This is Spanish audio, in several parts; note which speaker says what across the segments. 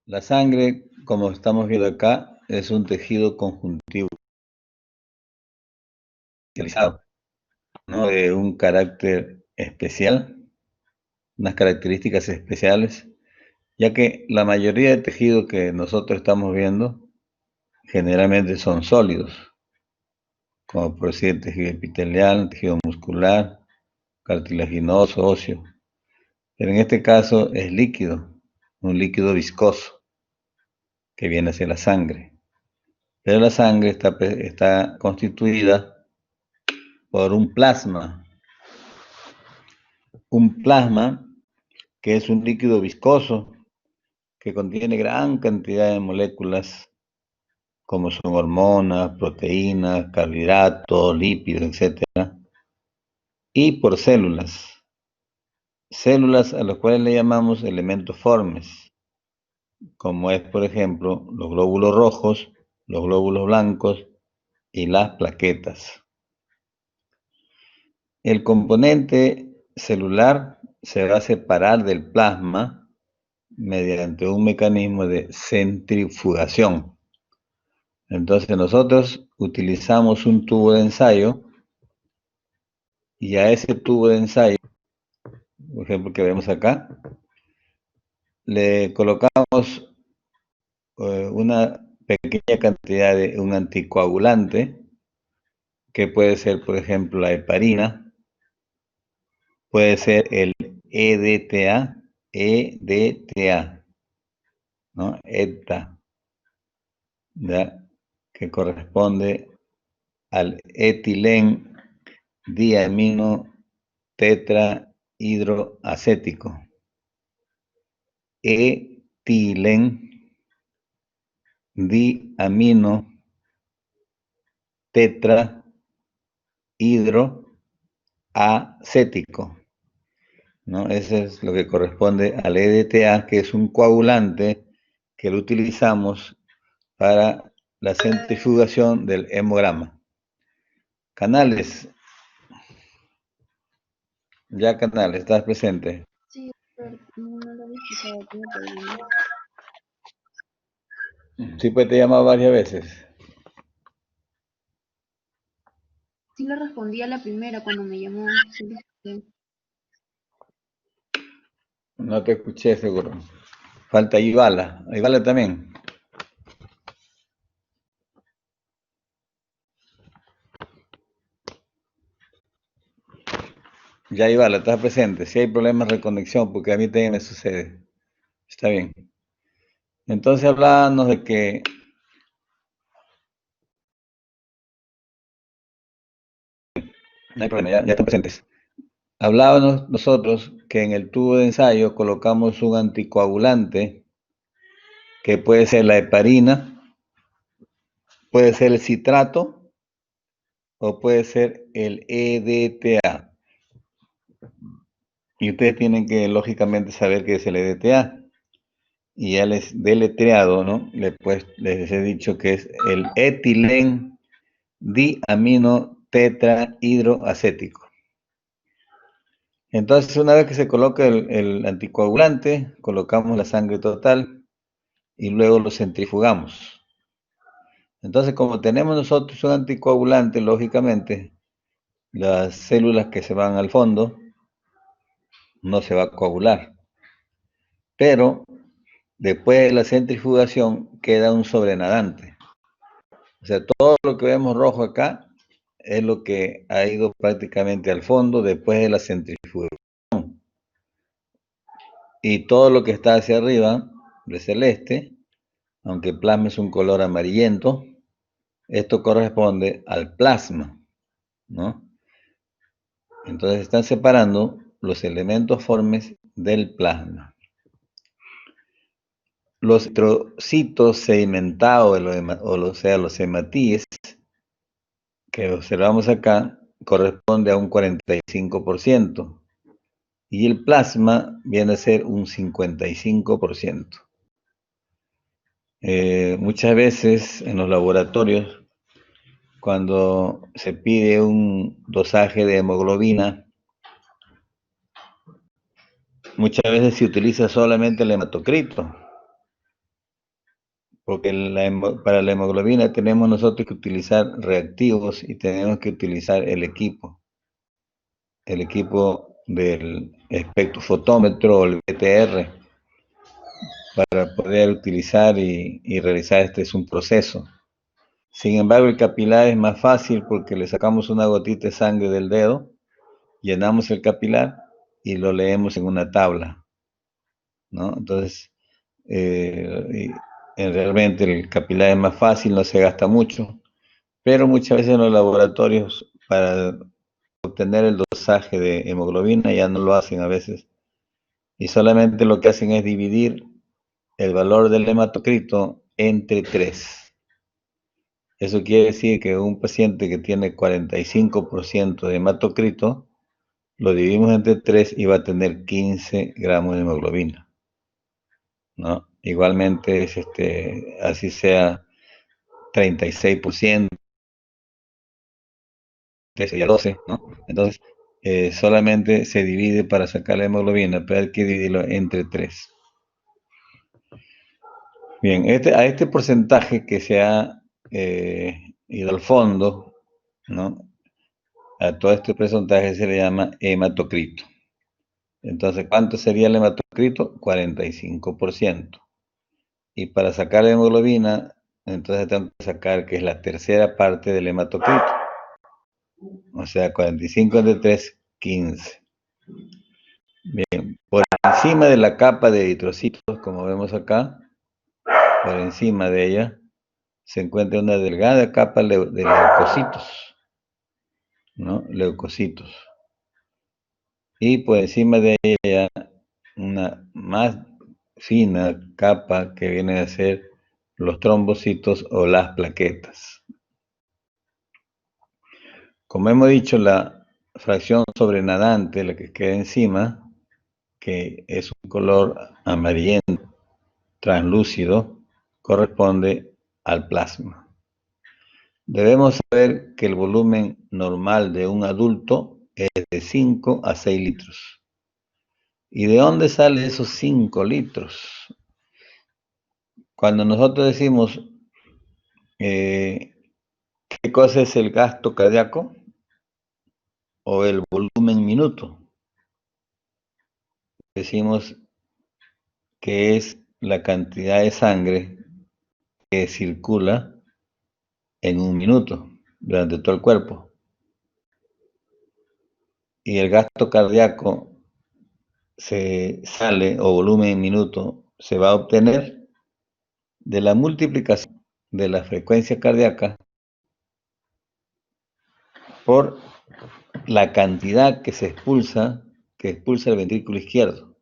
Speaker 1: La sangre, como estamos viendo acá, es un tejido conjuntivo especializado, ¿no? De un carácter especial, unas características especiales, ya que la mayoría de tejidos que nosotros estamos viendo generalmente son sólidos, como por decir tejido epitelial, tejido muscular, cartilaginoso, óseo. Pero en este caso es líquido, un líquido viscoso que viene hacia la sangre. Pero la sangre está constituida por un plasma que es un líquido viscoso que contiene gran cantidad de moléculas como son hormonas, proteínas, carbohidratos, lípidos, etcétera, y por células a las cuales le llamamos elementos formes, como es por ejemplo los glóbulos rojos, los glóbulos blancos y las plaquetas. El componente celular se va a separar del plasma mediante un mecanismo de centrifugación. Entonces nosotros utilizamos un tubo de ensayo y a ese tubo de ensayo, por ejemplo que vemos acá, le colocamos una pequeña cantidad de un anticoagulante que puede ser por ejemplo la heparina, puede ser el EDTA, ¿no? EDTA, ¿ya? Que corresponde al etilen diamino tetrahidroacético. Etilen diamino tetrahidroacético, ¿no? Ese es lo que corresponde al EDTA, que es un coagulante que lo utilizamos para la centrifugación del hemograma. Canales, ya Canales, ¿estás presente?
Speaker 2: Sí, pero no lo había escuchado, ¿cómo podría?
Speaker 1: Sí, pues te he llamado varias veces.
Speaker 2: Sí le respondí a la primera cuando me llamó, sí le escuché.
Speaker 1: No te escuché seguro. Falta Ibala. Ibala también. Ya Ibala, estás presente. Si hay problemas de reconexión, porque a mí también me sucede. Está bien. Entonces hablábamos de que no hay problema, ya están presentes. Hablábamos nosotros que en el tubo de ensayo colocamos un anticoagulante que puede ser la heparina, puede ser el citrato o puede ser el EDTA. Y ustedes tienen que lógicamente saber qué es el EDTA. Y ya les deletreado, ¿no? Les he dicho que es el etilen diamino tetrahidroacético. Entonces, una vez que se coloca el anticoagulante, colocamos la sangre total y luego lo centrifugamos. Entonces, como tenemos nosotros un anticoagulante, lógicamente, las células que se van al fondo no se va a coagular. Pero después de la centrifugación queda un sobrenadante. O sea, todo lo que vemos rojo acá es lo que ha ido prácticamente al fondo después de la centrifugación. Y todo lo que está hacia arriba, de celeste, aunque el plasma es un color amarillento, esto corresponde al plasma, ¿no? Entonces están separando los elementos formes del plasma. Los eritrocitos sedimentados, o sea, los hematíes, que observamos acá, corresponde a un 45%. Y el plasma viene a ser un 55%. Muchas veces en los laboratorios, cuando se pide un dosaje de hemoglobina, muchas veces se utiliza solamente el hematocrito, porque para la hemoglobina tenemos nosotros que utilizar reactivos y tenemos que utilizar el equipo del espectrofotómetro o el BTR para poder utilizar y realizar este es un proceso. Sin embargo, el capilar es más fácil porque le sacamos una gotita de sangre del dedo, llenamos el capilar y lo leemos en una tabla, ¿no? Entonces, realmente el capilar es más fácil, no se gasta mucho, pero muchas veces en los laboratorios para obtener el dosaje de hemoglobina ya no lo hacen a veces y solamente lo que hacen es dividir el valor del hematocrito entre 3. Eso quiere decir que un paciente que tiene 45% de hematocrito, lo dividimos entre 3 y va a tener 15 gramos de hemoglobina, ¿no? Igualmente, así sea 36%, sería 12, ¿no? Entonces, solamente se divide para sacar la hemoglobina, pero hay que dividirlo entre 3. Bien, a este porcentaje que se ha ido al fondo, ¿no? A todo este porcentaje se le llama hematocrito. Entonces, ¿cuánto sería el hematocrito? 45%. Y para sacar la hemoglobina, entonces tengo que sacar que es la tercera parte del hematocrito. O sea, 45 entre 3, 15. Bien, por encima de la capa de eritrocitos, como vemos acá, por encima de ella, se encuentra una delgada capa de leucocitos, ¿no? Leucocitos. Y por encima de ella, una más fina capa que viene a ser los trombocitos o las plaquetas. Como hemos dicho, la fracción sobrenadante, la que queda encima, que es un color amarillento, translúcido, corresponde al plasma. Debemos saber que el volumen normal de un adulto es de 5 a 6 litros. ¿Y de dónde salen esos 5 litros? Cuando nosotros decimos qué cosa es el gasto cardíaco o el volumen minuto, decimos que es la cantidad de sangre que circula en un minuto durante todo el cuerpo. Y el gasto cardíaco o volumen en minuto se va a obtener de la multiplicación de la frecuencia cardíaca por la cantidad que expulsa el ventrículo izquierdo.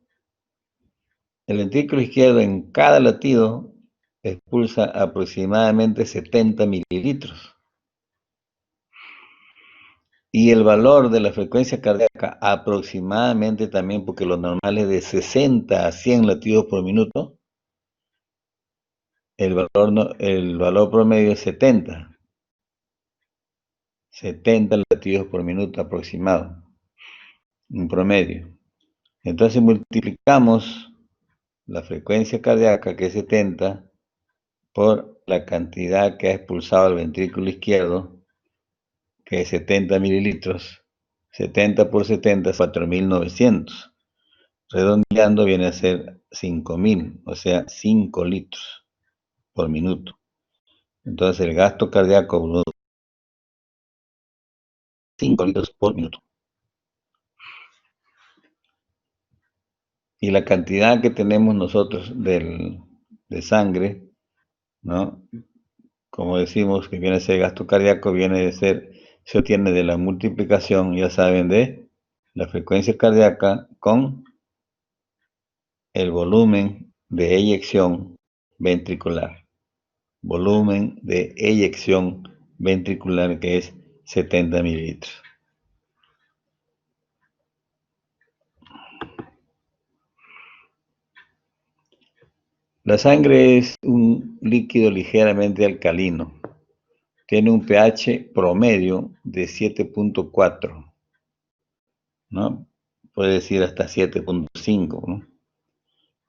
Speaker 1: El ventrículo izquierdo en cada latido expulsa aproximadamente 70 mililitros. Y el valor de la frecuencia cardíaca aproximadamente también, porque lo normal es de 60 a 100 latidos por minuto, el valor promedio es 70 latidos por minuto aproximado, un promedio. Entonces multiplicamos la frecuencia cardíaca, que es 70, por la cantidad que ha expulsado el ventrículo izquierdo, que es 70 mililitros. 70 por 70 es 4.900. Redondeando viene a ser 5.000, o sea, 5 litros por minuto. Entonces el gasto cardíaco es 5 litros por minuto. Y la cantidad que tenemos nosotros de sangre, ¿no? Como decimos que viene a ser gasto cardíaco, se obtiene de la multiplicación, ya saben, de la frecuencia cardíaca con el volumen de eyección ventricular. Volumen de eyección ventricular, que es 70 mililitros. La sangre es un líquido ligeramente alcalino. Tiene un pH promedio de 7.4, ¿no? Puede decir hasta 7.5, ¿no?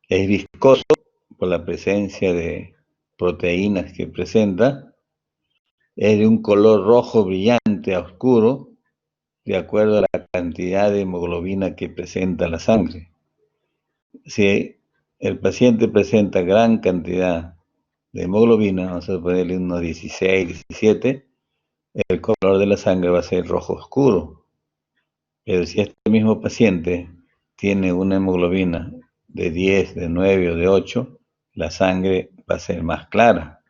Speaker 1: Es viscoso por la presencia de proteínas que presenta es de un color rojo brillante a oscuro, de acuerdo a la cantidad de hemoglobina que presenta la sangre. Si el paciente presenta gran cantidad de hemoglobina, vamos a ponerle unos 16, 17, el color de la sangre va a ser rojo oscuro. Pero si este mismo paciente tiene una hemoglobina de 10, de 9 o de 8, la sangre va a ser más clara.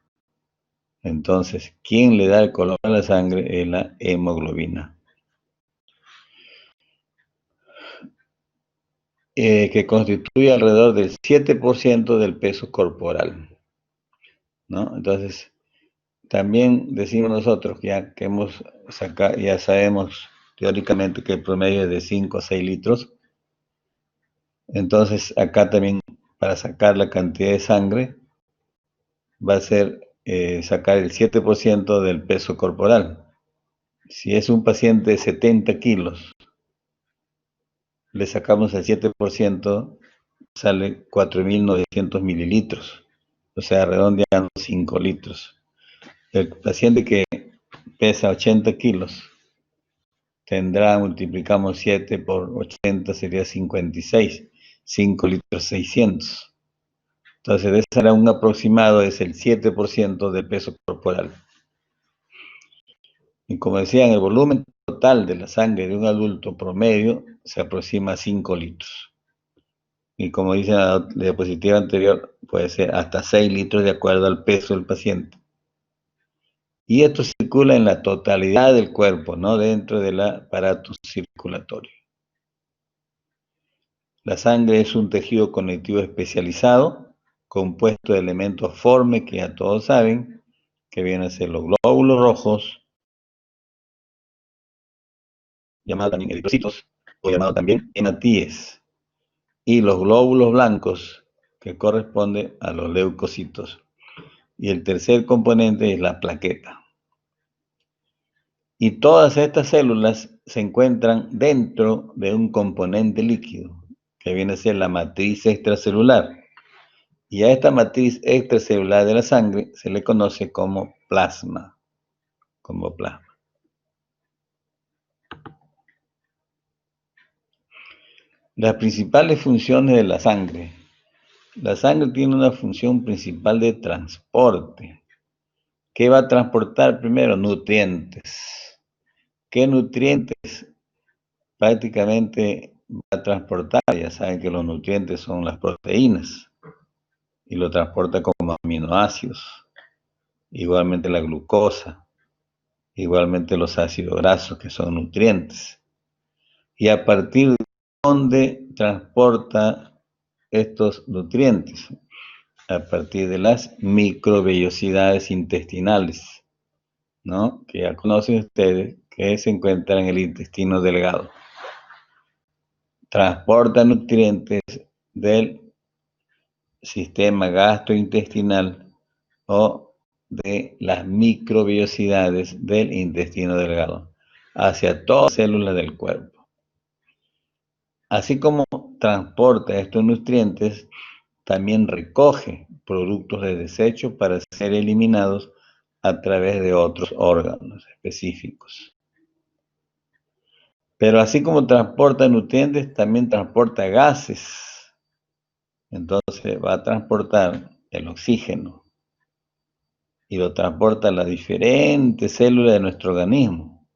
Speaker 1: Entonces, ¿quién le da el color a la sangre? Es la hemoglobina. Que constituye alrededor del 7% del peso corporal, ¿no? Entonces, también decimos nosotros, ya que hemos sacado, ya sabemos teóricamente que el promedio es de 5 a 6 litros, entonces acá también para sacar la cantidad de sangre va a ser sacar el 7% del peso corporal. Si es un paciente de 70 kilos, le sacamos el 7%, sale 4.900 mililitros, o sea, redondeando 5 litros. El paciente que pesa 80 kilos tendrá, multiplicamos 7 por 80, sería 56, 5 litros 600. Entonces, ese será un aproximado, es el 7% del peso corporal. Y como decían, el volumen total de la sangre de un adulto promedio se aproxima a 5 litros. Y como dice la diapositiva anterior, puede ser hasta 6 litros de acuerdo al peso del paciente. Y esto circula en la totalidad del cuerpo, no dentro del aparato circulatorio. La sangre es un tejido conectivo especializado, compuesto de elementos formes que ya todos saben, que vienen a ser los glóbulos rojos, llamados también eritrocitos, o llamados también hematíes, y los glóbulos blancos, que corresponden a los leucocitos. Y el tercer componente es la plaqueta. Y todas estas células se encuentran dentro de un componente líquido, que viene a ser la matriz extracelular. Y a esta matriz extracelular de la sangre se le conoce como plasma. Las principales funciones de la sangre. La sangre tiene una función principal de transporte. ¿Qué va a transportar primero? Nutrientes. ¿Qué nutrientes prácticamente va a transportar? Ya saben que los nutrientes son las proteínas y lo transporta como aminoácidos. Igualmente la glucosa, igualmente los ácidos grasos que son nutrientes. Y a partir de dónde transporta estos nutrientes, a partir de las microvellosidades intestinales, ¿no? Que ya conocen ustedes, que se encuentran en el intestino delgado. Transporta nutrientes del sistema gastrointestinal o de las microvellosidades del intestino delgado hacia todas las células del cuerpo. Así como transporta estos nutrientes, también recoge productos de desecho para ser eliminados a través de otros órganos específicos. Pero así como transporta nutrientes, también transporta gases. Entonces va a transportar el oxígeno y lo transporta a las diferentes células de nuestro organismo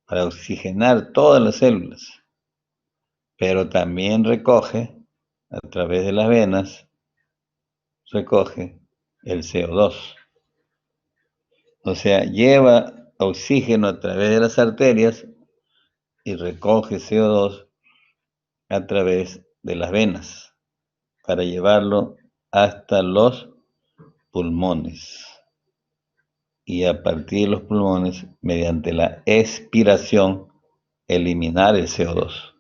Speaker 1: para oxigenar todas las células. Pero también recoge, a través de las venas, recoge el CO2. O sea, lleva oxígeno a través de las arterias y recoge CO2 a través de las venas para llevarlo hasta los pulmones. Y a partir de los pulmones, mediante la expiración, eliminar el CO2.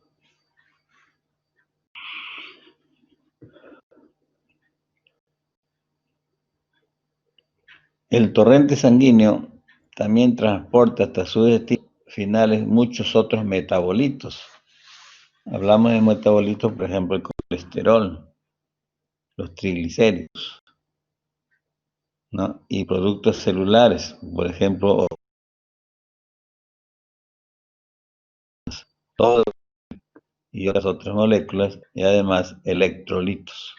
Speaker 1: El torrente sanguíneo también transporta hasta sus destinos finales muchos otros metabolitos. Hablamos de metabolitos, por ejemplo, el colesterol, los triglicéridos. ¿no? Y productos celulares, por ejemplo, todo y otras moléculas, y además electrolitos.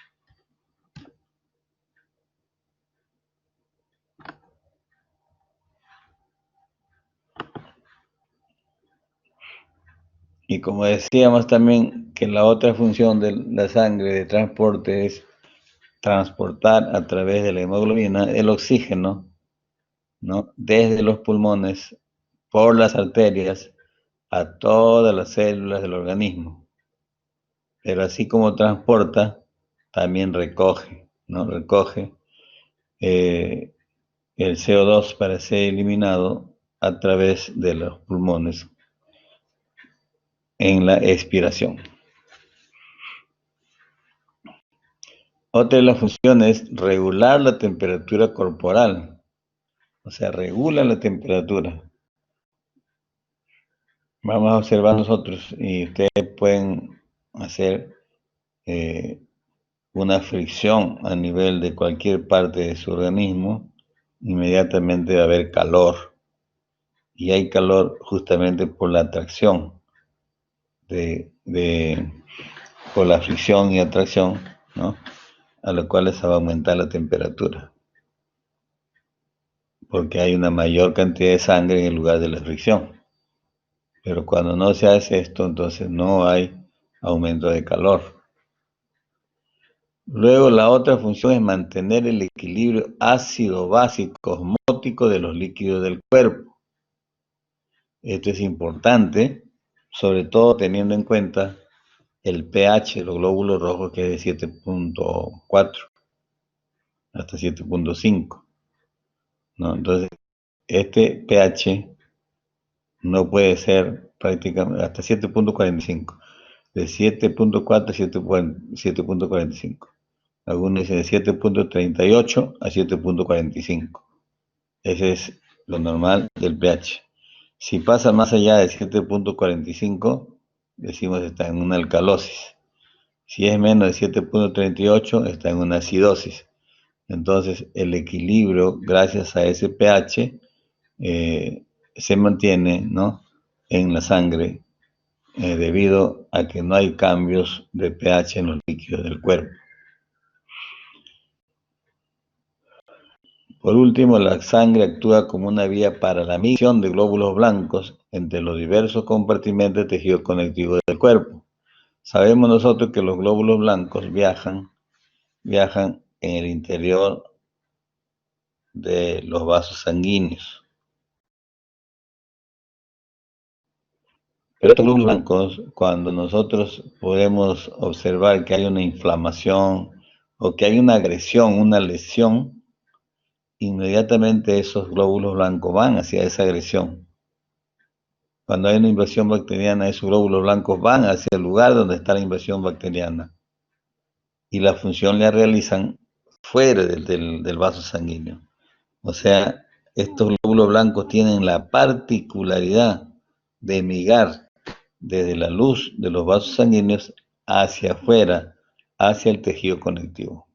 Speaker 1: Y como decíamos también que la otra función de la sangre de transporte es transportar a través de la hemoglobina el oxígeno, ¿no? Desde los pulmones por las arterias a todas las células del organismo. Pero así como transporta, también recoge, ¿no? Recoge eh, el CO2 para ser eliminado a través de los pulmones en la expiración. Otra de las funciones es regular la temperatura corporal, o sea, regula la temperatura. Vamos a observar nosotros y ustedes pueden hacer eh, una fricción a nivel de cualquier parte de su organismo, inmediatamente va a haber calor. Y hay calor justamente por la atracción, por la fricción y atracción, ¿no? A lo cual se va a aumentar la temperatura, porque hay una mayor cantidad de sangre en el lugar de la fricción. Pero cuando no se hace esto, entonces no hay aumento de calor. Luego la otra función es mantener el equilibrio ácido-básico osmótico de los líquidos del cuerpo. Esto es importante, sobre todo teniendo en cuenta el pH de los glóbulos rojos, que es de 7.4 hasta 7.5, ¿no? Entonces, este pH no puede ser prácticamente hasta 7.45, de 7.4 a 7.45. Algunos dicen de 7.38 a 7.45. Ese es lo normal del pH. Si pasa más allá de 7.45, decimos está en una alcalosis. Si es menos de 7.38, está en una acidosis. Entonces, el equilibrio, gracias a ese pH, se mantiene, ¿no?, en la sangre, debido a que no hay cambios de pH en los líquidos del cuerpo. Por último, la sangre actúa como una vía para la misión de glóbulos blancos entre los diversos compartimentos de tejido conectivo del cuerpo. Sabemos nosotros que los glóbulos blancos viajan en el interior de los vasos sanguíneos. Pero estos glóbulos blancos, cuando nosotros podemos observar que hay una inflamación o que hay una agresión, una lesión, inmediatamente esos glóbulos blancos van hacia esa agresión. Cuando hay una invasión bacteriana, esos glóbulos blancos van hacia el lugar donde está la invasión bacteriana y la función la realizan fuera del vaso sanguíneo. O sea, estos glóbulos blancos tienen la particularidad de migrar desde la luz de los vasos sanguíneos hacia afuera, hacia el tejido conectivo.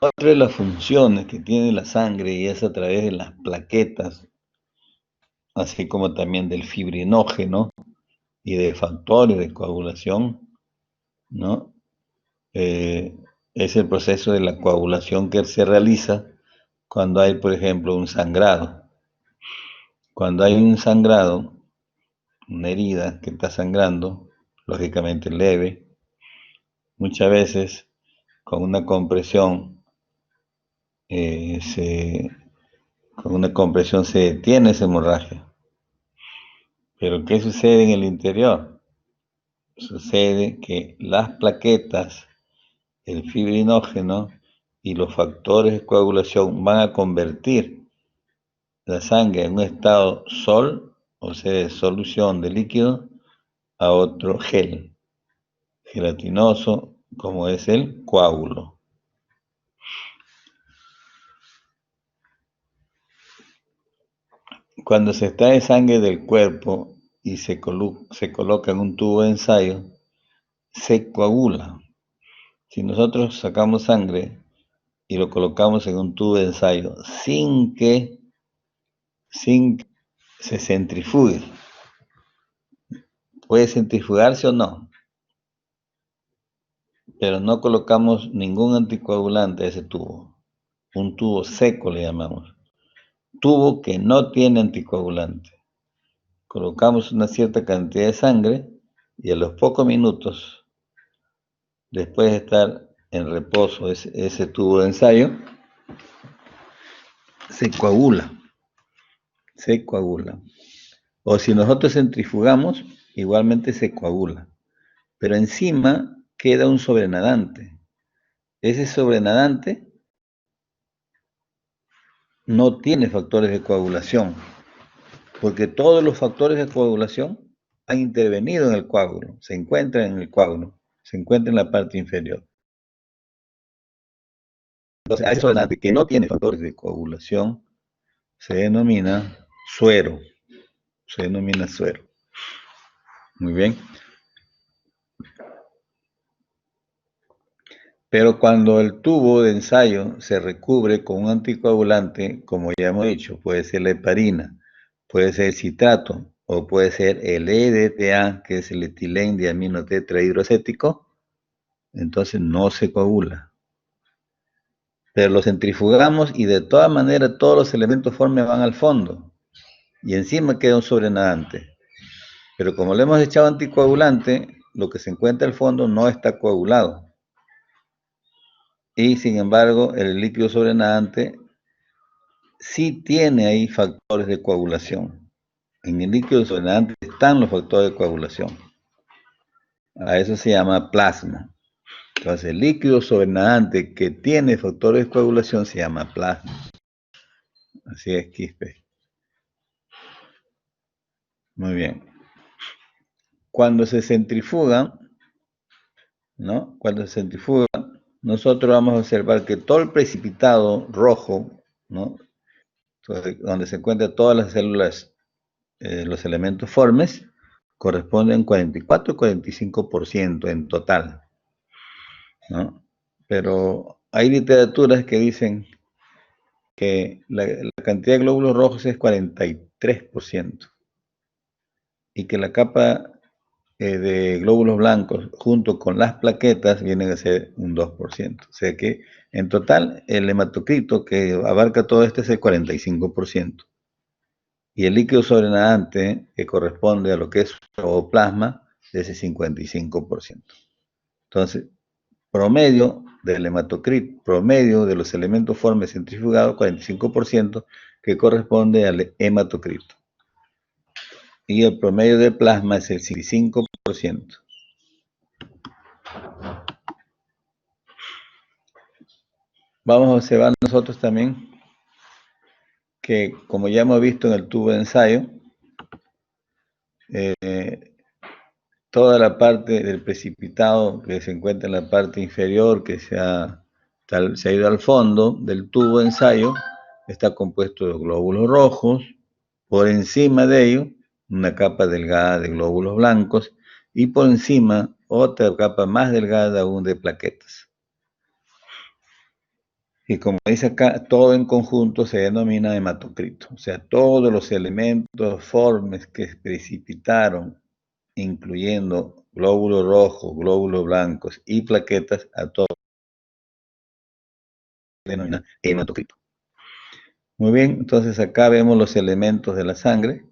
Speaker 1: Otra de las funciones que tiene la sangre, y es a través de las plaquetas, así como también del fibrinógeno y de factores de coagulación, ¿no? Es el proceso de la coagulación que se realiza cuando hay, por ejemplo, un sangrado. Cuando hay un sangrado, una herida que está sangrando, lógicamente leve, muchas veces con una compresión, eh, se, con una compresión se detiene esa hemorragia. Pero ¿qué sucede en el interior? Sucede que las plaquetas, el fibrinógeno y los factores de coagulación van a convertir la sangre en un estado sol, o sea, de solución de líquido, a otro gel, gelatinoso, como es el coágulo. Cuando se extrae sangre del cuerpo y se coloca en un tubo de ensayo, se coagula. Si nosotros sacamos sangre y lo colocamos en un tubo de ensayo sin que se centrifugue, puede centrifugarse o no, pero no colocamos ningún anticoagulante a ese tubo. Un tubo seco le llamamos. Tubo que no tiene anticoagulante. Colocamos una cierta cantidad de sangre y a los pocos minutos, después de estar en reposo ese tubo de ensayo, se coagula. Se coagula. O si nosotros centrifugamos, igualmente se coagula. Pero encima queda un sobrenadante. Ese sobrenadante no tiene factores de coagulación, porque todos los factores de coagulación han intervenido en el coágulo, se encuentran en el coágulo, se encuentran en la parte inferior. Entonces, a ese sobrenadante que no tiene factores de coagulación se denomina suero. Se denomina suero. Muy bien. Pero cuando el tubo de ensayo se recubre con un anticoagulante, como ya hemos dicho, puede ser la heparina, puede ser el citrato o puede ser el EDTA, que es el etilengdiamino tetrahidroacético, entonces no se coagula. Pero lo centrifugamos y de todas maneras todos los elementos formes van al fondo y encima queda un sobrenadante. Pero como le hemos echado anticoagulante, lo que se encuentra al fondo no está coagulado. Y sin embargo, el líquido sobrenadante sí tiene ahí factores de coagulación. En el líquido sobrenadante están los factores de coagulación. A eso se llama plasma. Entonces, el líquido sobrenadante que tiene factores de coagulación se llama plasma. Así es, Quispe. Muy bien. Cuando se centrifuga, ¿no? Cuando se centrifuga, nosotros vamos a observar que todo el precipitado rojo, ¿no? Entonces, donde se encuentran todas las células, los elementos formes, corresponden 44 y 45% en total, ¿no? Pero hay literaturas que dicen que la cantidad de glóbulos rojos es 43% y que la capa de glóbulos blancos junto con las plaquetas vienen a ser un 2%. O sea que en total el hematocrito que abarca todo este es el 45%. Y el líquido sobrenadante que corresponde a lo que es o plasma es el 55%. Entonces, promedio del hematocrito, promedio de los elementos formes centrifugados, 45%, que corresponde al hematocrito. Y el promedio de plasma es el 55%. Vamos a observar nosotros también que, como ya hemos visto en el tubo de ensayo, toda la parte del precipitado que se encuentra en la parte inferior, que se ha ido al fondo del tubo de ensayo, está compuesto de glóbulos rojos, por encima de ello una capa delgada de glóbulos blancos y por encima otra capa más delgada aún de plaquetas. Y como dice acá, todo en conjunto se denomina hematocrito, o sea, todos los elementos formes que se precipitaron, incluyendo glóbulos rojos, glóbulos blancos y plaquetas, a todos se denomina hematocrito. Muy bien, entonces acá vemos los elementos de la sangre.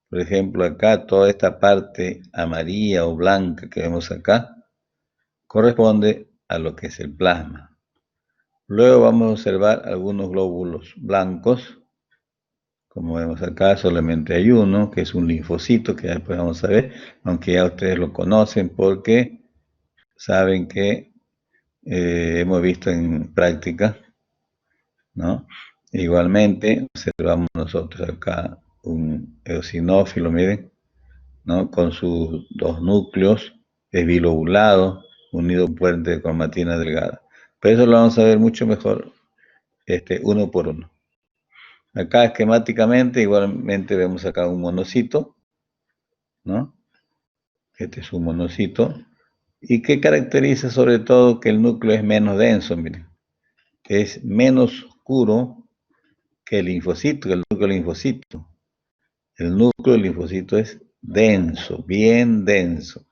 Speaker 1: Por ejemplo, acá toda esta parte amarilla o blanca que vemos acá corresponde a lo que es el plasma. Luego vamos a observar algunos glóbulos blancos. Como vemos acá, solamente hay uno, que es un linfocito, que después vamos a ver, aunque ya ustedes lo conocen porque saben que hemos visto en práctica, ¿no? Igualmente, observamos nosotros acá un eosinófilo, miren, ¿no? Con sus dos núcleos, es bilobulado, unido a un puente de cromatina delgada. Pero eso lo vamos a ver mucho mejor, uno por uno. Acá esquemáticamente, igualmente vemos acá un monocito, ¿no? Este es un monocito. ¿Y qué caracteriza sobre todo? Que el núcleo es menos denso, miren. Es menos oscuro que el linfocito, que el núcleo del linfocito. El núcleo del linfocito es denso, bien denso.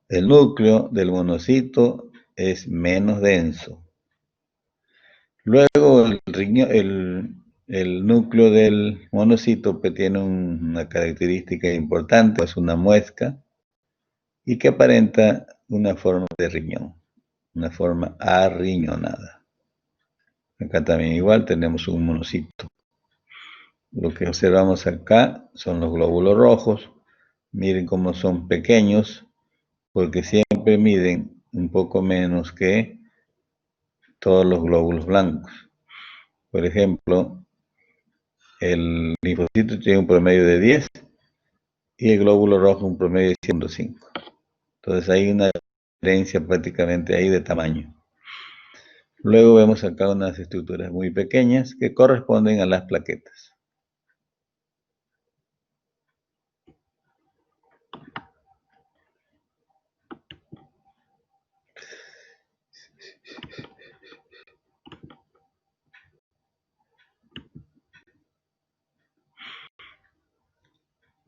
Speaker 1: El núcleo del monocito es menos denso. Luego el núcleo del monocito pues, tiene una característica importante, es una muesca y que aparenta una forma de riñón, una forma arriñonada. Acá también igual tenemos un monocito. Lo que observamos acá son los glóbulos rojos. Miren cómo son pequeños, porque siempre miden un poco menos que todos los glóbulos blancos. Por ejemplo, el linfocito tiene un promedio de 10 y el glóbulo rojo un promedio de 105. Entonces hay una diferencia prácticamente ahí de tamaño. Luego vemos acá unas estructuras muy pequeñas que corresponden a las plaquetas.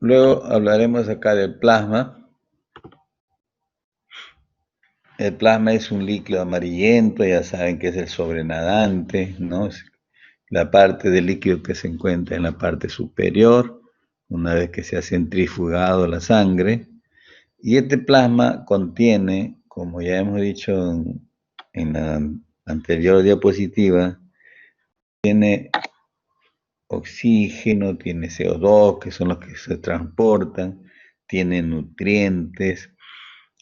Speaker 1: Luego hablaremos acá del plasma. El plasma es un líquido amarillento, ya saben que es el sobrenadante, ¿no? Es la parte del líquido que se encuentra en la parte superior, una vez que se ha centrifugado la sangre. Y este plasma contiene, como ya hemos dicho en la anterior diapositiva, tiene oxígeno, tiene CO2, que son los que se transportan, tiene nutrientes,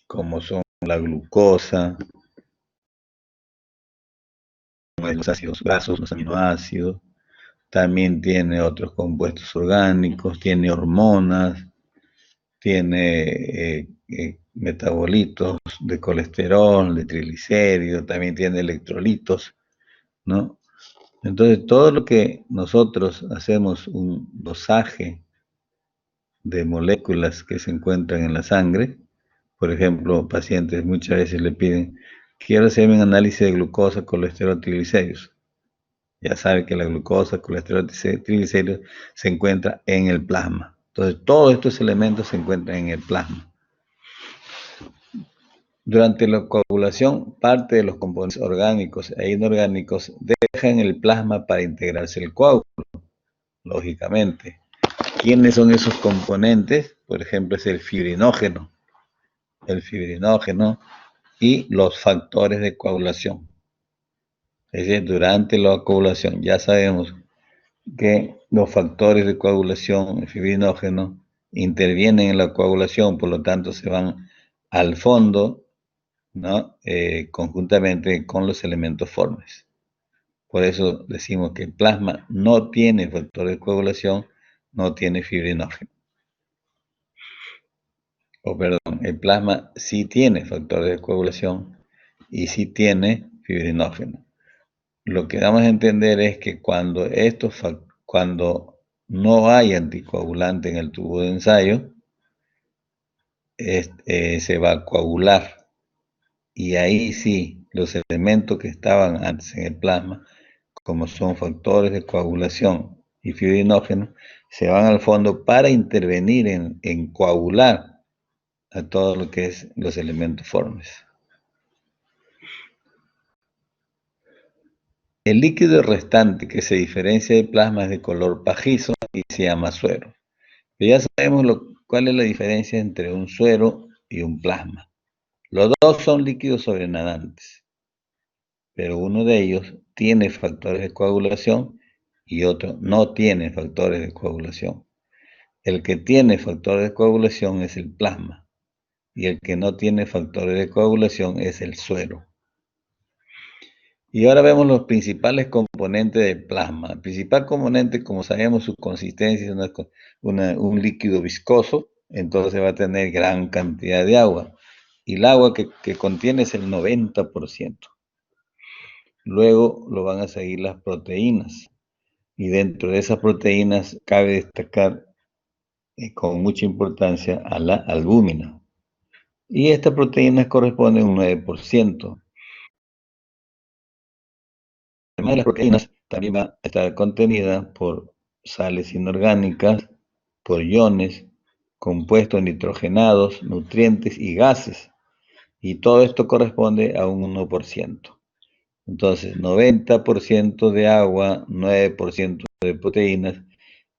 Speaker 1: como son la glucosa, los ácidos grasos, los aminoácidos, también tiene otros compuestos orgánicos, tiene hormonas, tiene metabolitos de colesterol, de triglicéridos, también tiene electrolitos, ¿no? Entonces, todo lo que nosotros hacemos un dosaje de moléculas que se encuentran en la sangre, por ejemplo, pacientes muchas veces le piden, quiero hacerme un análisis de glucosa, colesterol, triglicéridos. Ya sabe que la glucosa, colesterol, triglicéridos se encuentra en el plasma. Entonces, todos estos elementos se encuentran en el plasma. Durante la coagulación, parte de los componentes orgánicos e inorgánicos dejan el plasma para integrarse el coágulo, lógicamente. ¿Quiénes son esos componentes? Por ejemplo, es el fibrinógeno y los factores de coagulación. Es decir, durante la coagulación ya sabemos que los factores de coagulación, el fibrinógeno, intervienen en la coagulación, por lo tanto se van al fondo, ¿no? Conjuntamente con los elementos formes. Por eso decimos que el plasma no tiene factor de coagulación, no tiene fibrinógeno. O perdón, el plasma sí tiene factores de coagulación y sí tiene fibrinógeno. Lo que damos a entender es que cuando no hay anticoagulante en el tubo de ensayo, se va a coagular. Y ahí sí, los elementos que estaban antes en el plasma, como son factores de coagulación y fibrinógeno, se van al fondo para intervenir en coagular a todo lo que es los elementos formes. El líquido restante que se diferencia del plasma es de color pajizo y se llama suero. Pero ya sabemos cuál es la diferencia entre un suero y un plasma. Los dos son líquidos sobrenadantes, pero uno de ellos tiene factores de coagulación y otro no tiene factores de coagulación. El que tiene factores de coagulación es el plasma y el que no tiene factores de coagulación es el suero. Y ahora vemos los principales componentes del plasma. El principal componente, como sabemos, su consistencia es un líquido viscoso, entonces va a tener gran cantidad de agua. Y el agua que contiene es el 90%. Luego lo van a seguir las proteínas. Y dentro de esas proteínas cabe destacar con mucha importancia a la albúmina. Y esta proteína corresponde a un 9%. Además de las proteínas, también va a estar contenida por sales inorgánicas, por iones, compuestos nitrogenados, nutrientes y gases. Y todo esto corresponde a un 1%. Entonces, 90% de agua, 9% de proteínas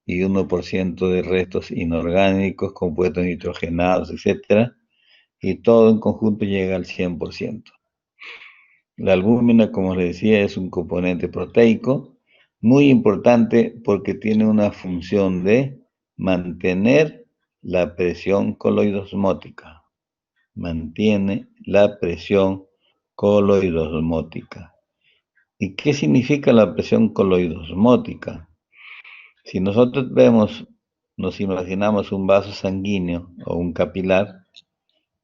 Speaker 1: y 1% de restos inorgánicos, compuestos nitrogenados, etcétera, y todo en conjunto llega al 100%. La albúmina, como les decía, es un componente proteico muy importante porque tiene una función de mantener la presión coloidosmótica. Mantiene la presión coloidosmótica. ¿Y qué significa la presión coloidosmótica? Si nosotros nos imaginamos un vaso sanguíneo o un capilar,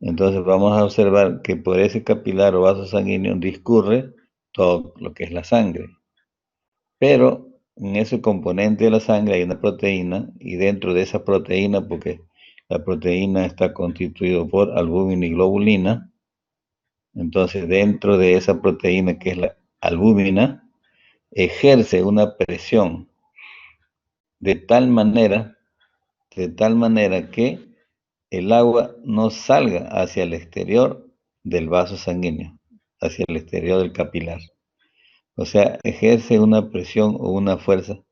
Speaker 1: entonces vamos a observar que por ese capilar o vaso sanguíneo discurre todo lo que es la sangre. Pero en ese componente de la sangre hay una proteína y dentro de esa proteína, porque la proteína está constituida por albúmina y globulina, entonces dentro de esa proteína que es la albúmina, ejerce una presión de tal manera, que el agua no salga hacia el exterior del vaso sanguíneo, hacia el exterior del capilar. O sea, ejerce una presión o una fuerza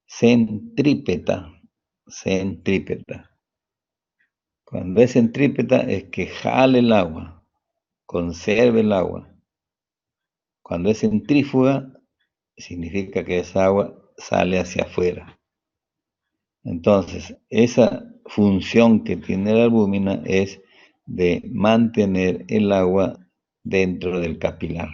Speaker 1: centrípeta. Centrípeta. Cuando es centrípeta es que jale el agua, conserve el agua. Cuando es centrífuga, significa que esa agua sale hacia afuera. Entonces, esa función que tiene la albúmina es de mantener el agua dentro del capilar.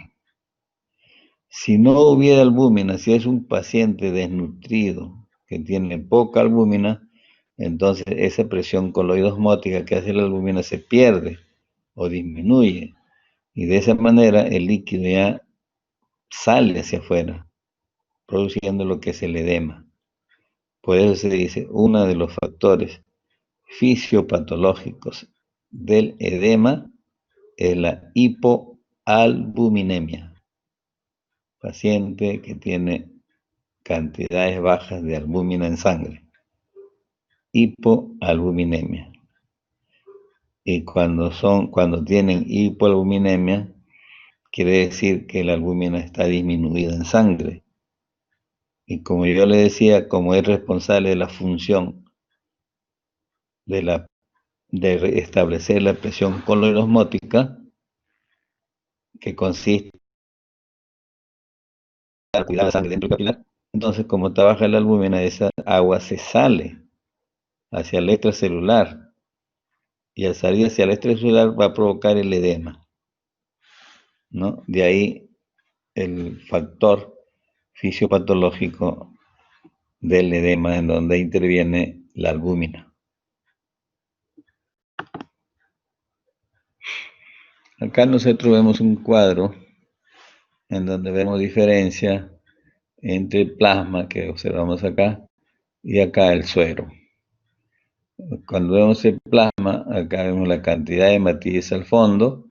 Speaker 1: Si no hubiera albúmina, si es un paciente desnutrido que tiene poca albúmina, entonces esa presión coloidosmótica que hace la albúmina se pierde o disminuye y de esa manera el líquido ya sale hacia afuera, produciendo lo que es el edema. Por eso se dice, uno de los factores fisiopatológicos del edema es la hipoalbuminemia. Paciente que tiene cantidades bajas de albúmina en sangre. Hipoalbuminemia. Y cuando tienen hipoalbuminemia, quiere decir que la albúmina está disminuida en sangre. Y como yo le decía, como es responsable de la función de establecer la presión coloidosmótica, que consiste en cuidar la sangre dentro del capilar, entonces como está baja la albúmina, esa agua se sale hacia el extracelular y al salir hacia el extracelular va a provocar el edema, ¿no? De ahí el factor fisiopatológico del edema en donde interviene la albúmina. Acá nosotros vemos un cuadro en donde vemos diferencia entre el plasma que observamos acá y acá el suero. Cuando vemos el plasma, acá vemos la cantidad de hematíes al fondo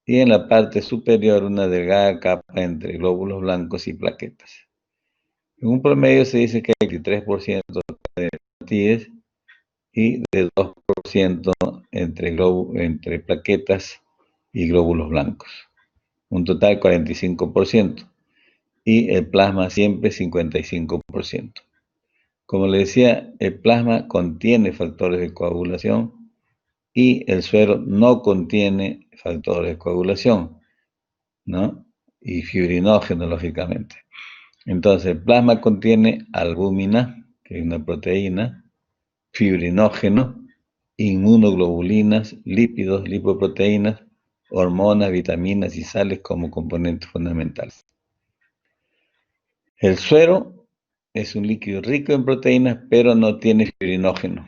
Speaker 1: y en la parte superior una delgada capa entre glóbulos blancos y plaquetas. En un promedio se dice que hay 23% de hematíes y de 2% entre plaquetas y glóbulos blancos. Un total de 45%. Y el plasma siempre 55%. Como le decía, el plasma contiene factores de coagulación y el suero no contiene factores de coagulación, ¿no? Y fibrinógeno, lógicamente. Entonces, el plasma contiene albúmina, que es una proteína, fibrinógeno, inmunoglobulinas, lípidos, lipoproteínas, hormonas, vitaminas y sales como componentes fundamentales. El suero es un líquido rico en proteínas, pero no tiene fibrinógeno,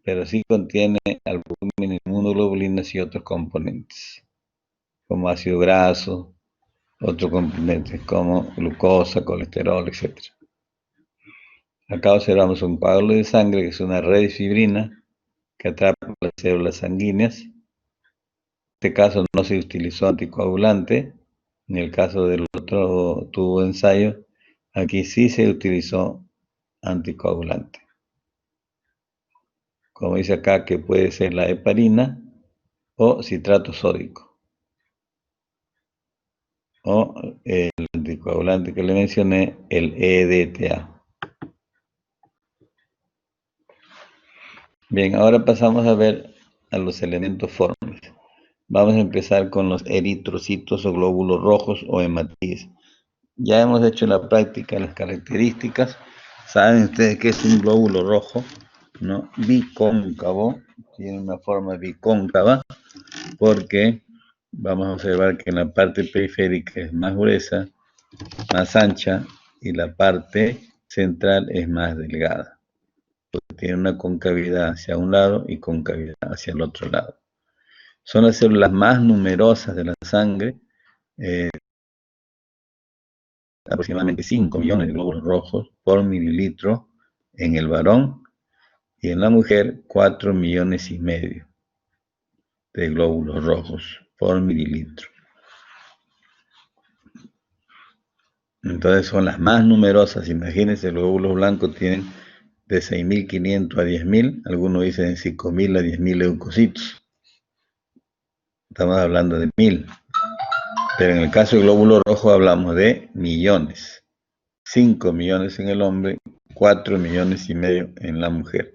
Speaker 1: pero sí contiene albúmina, inmunoglobulinas y otros componentes, como ácido graso, otros componentes como glucosa, colesterol, etc. Acá observamos un coágulo de sangre, que es una red de fibrina que atrapa las células sanguíneas. En este caso no se utilizó anticoagulante. En el caso del otro tubo de ensayo, aquí sí se utilizó anticoagulante. Como dice acá, que puede ser la heparina o citrato sódico. O el anticoagulante que le mencioné, el EDTA. Bien, ahora pasamos a ver a los elementos formes. Vamos a empezar con los eritrocitos o glóbulos rojos o hematíes. Ya hemos hecho en la práctica las características. Saben ustedes que es un glóbulo rojo, ¿no? Bicóncavo, tiene una forma bicóncava, porque vamos a observar que en la parte periférica es más gruesa, más ancha, y la parte central es más delgada. Tiene una concavidad hacia un lado y concavidad hacia el otro lado. Son las células más numerosas de la sangre, aproximadamente 5 millones de glóbulos rojos por mililitro en el varón, y en la mujer 4,5 millones de glóbulos rojos por mililitro. Entonces son las más numerosas. Imagínense, los glóbulos blancos tienen de 6.500 a 10.000, algunos dicen 5.000 a 10.000 leucocitos. Estamos hablando de 1.000. Pero en el caso del glóbulo rojo hablamos de millones. 5 millones en el hombre, 4,5 millones en la mujer.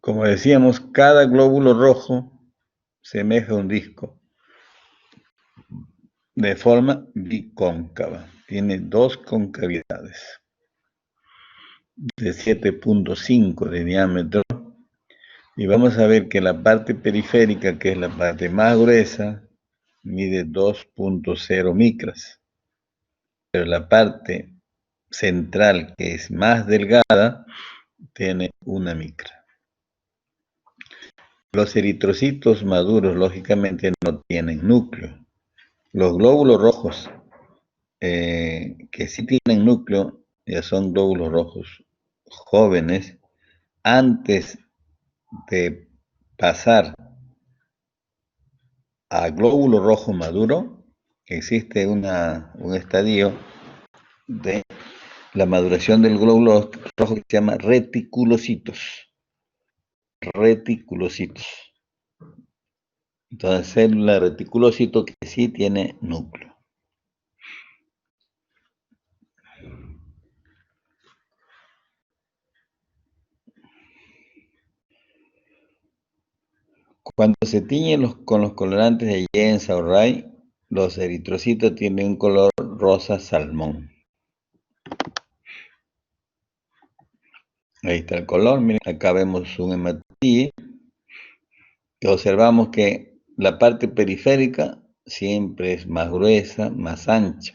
Speaker 1: Como decíamos, cada glóbulo rojo semeja un disco de forma bicóncava. Tiene dos concavidades de 7,5 de diámetro. Y vamos a ver que la parte periférica, que es la parte más gruesa, mide 2,0 micras. Pero la parte central, que es más delgada, tiene 1 micra. Los eritrocitos maduros, lógicamente, no tienen núcleo. Los glóbulos rojos, que sí tienen núcleo, ya son glóbulos rojos jóvenes. Antes de pasar a glóbulo rojo maduro, existe un estadio de la maduración del glóbulo rojo que se llama reticulocitos. Reticulocitos. Entonces, célula reticulocito que sí tiene núcleo. Cuando se tiñen con los colorantes de Jens o Ray, los eritrocitos tienen un color rosa salmón. Ahí está el color. Miren, acá vemos un hematíe. Y observamos que la parte periférica siempre es más gruesa, más ancha.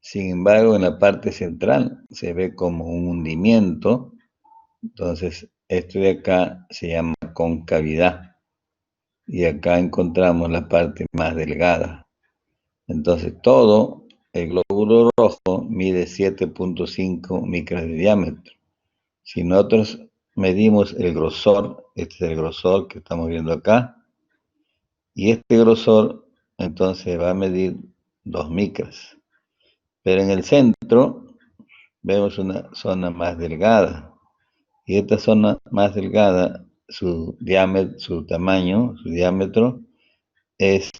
Speaker 1: Sin embargo, en la parte central se ve como un hundimiento. Entonces, esto de acá se llama concavidad. Y acá encontramos la parte más delgada. Entonces, todo el glóbulo rojo mide 7,5 micras de diámetro. Si nosotros medimos el grosor, este es el grosor que estamos viendo acá, y este grosor entonces va a medir 2 micras. Pero en el centro vemos una zona más delgada. Y esta zona más delgada, su diámetro, su tamaño, su diámetro es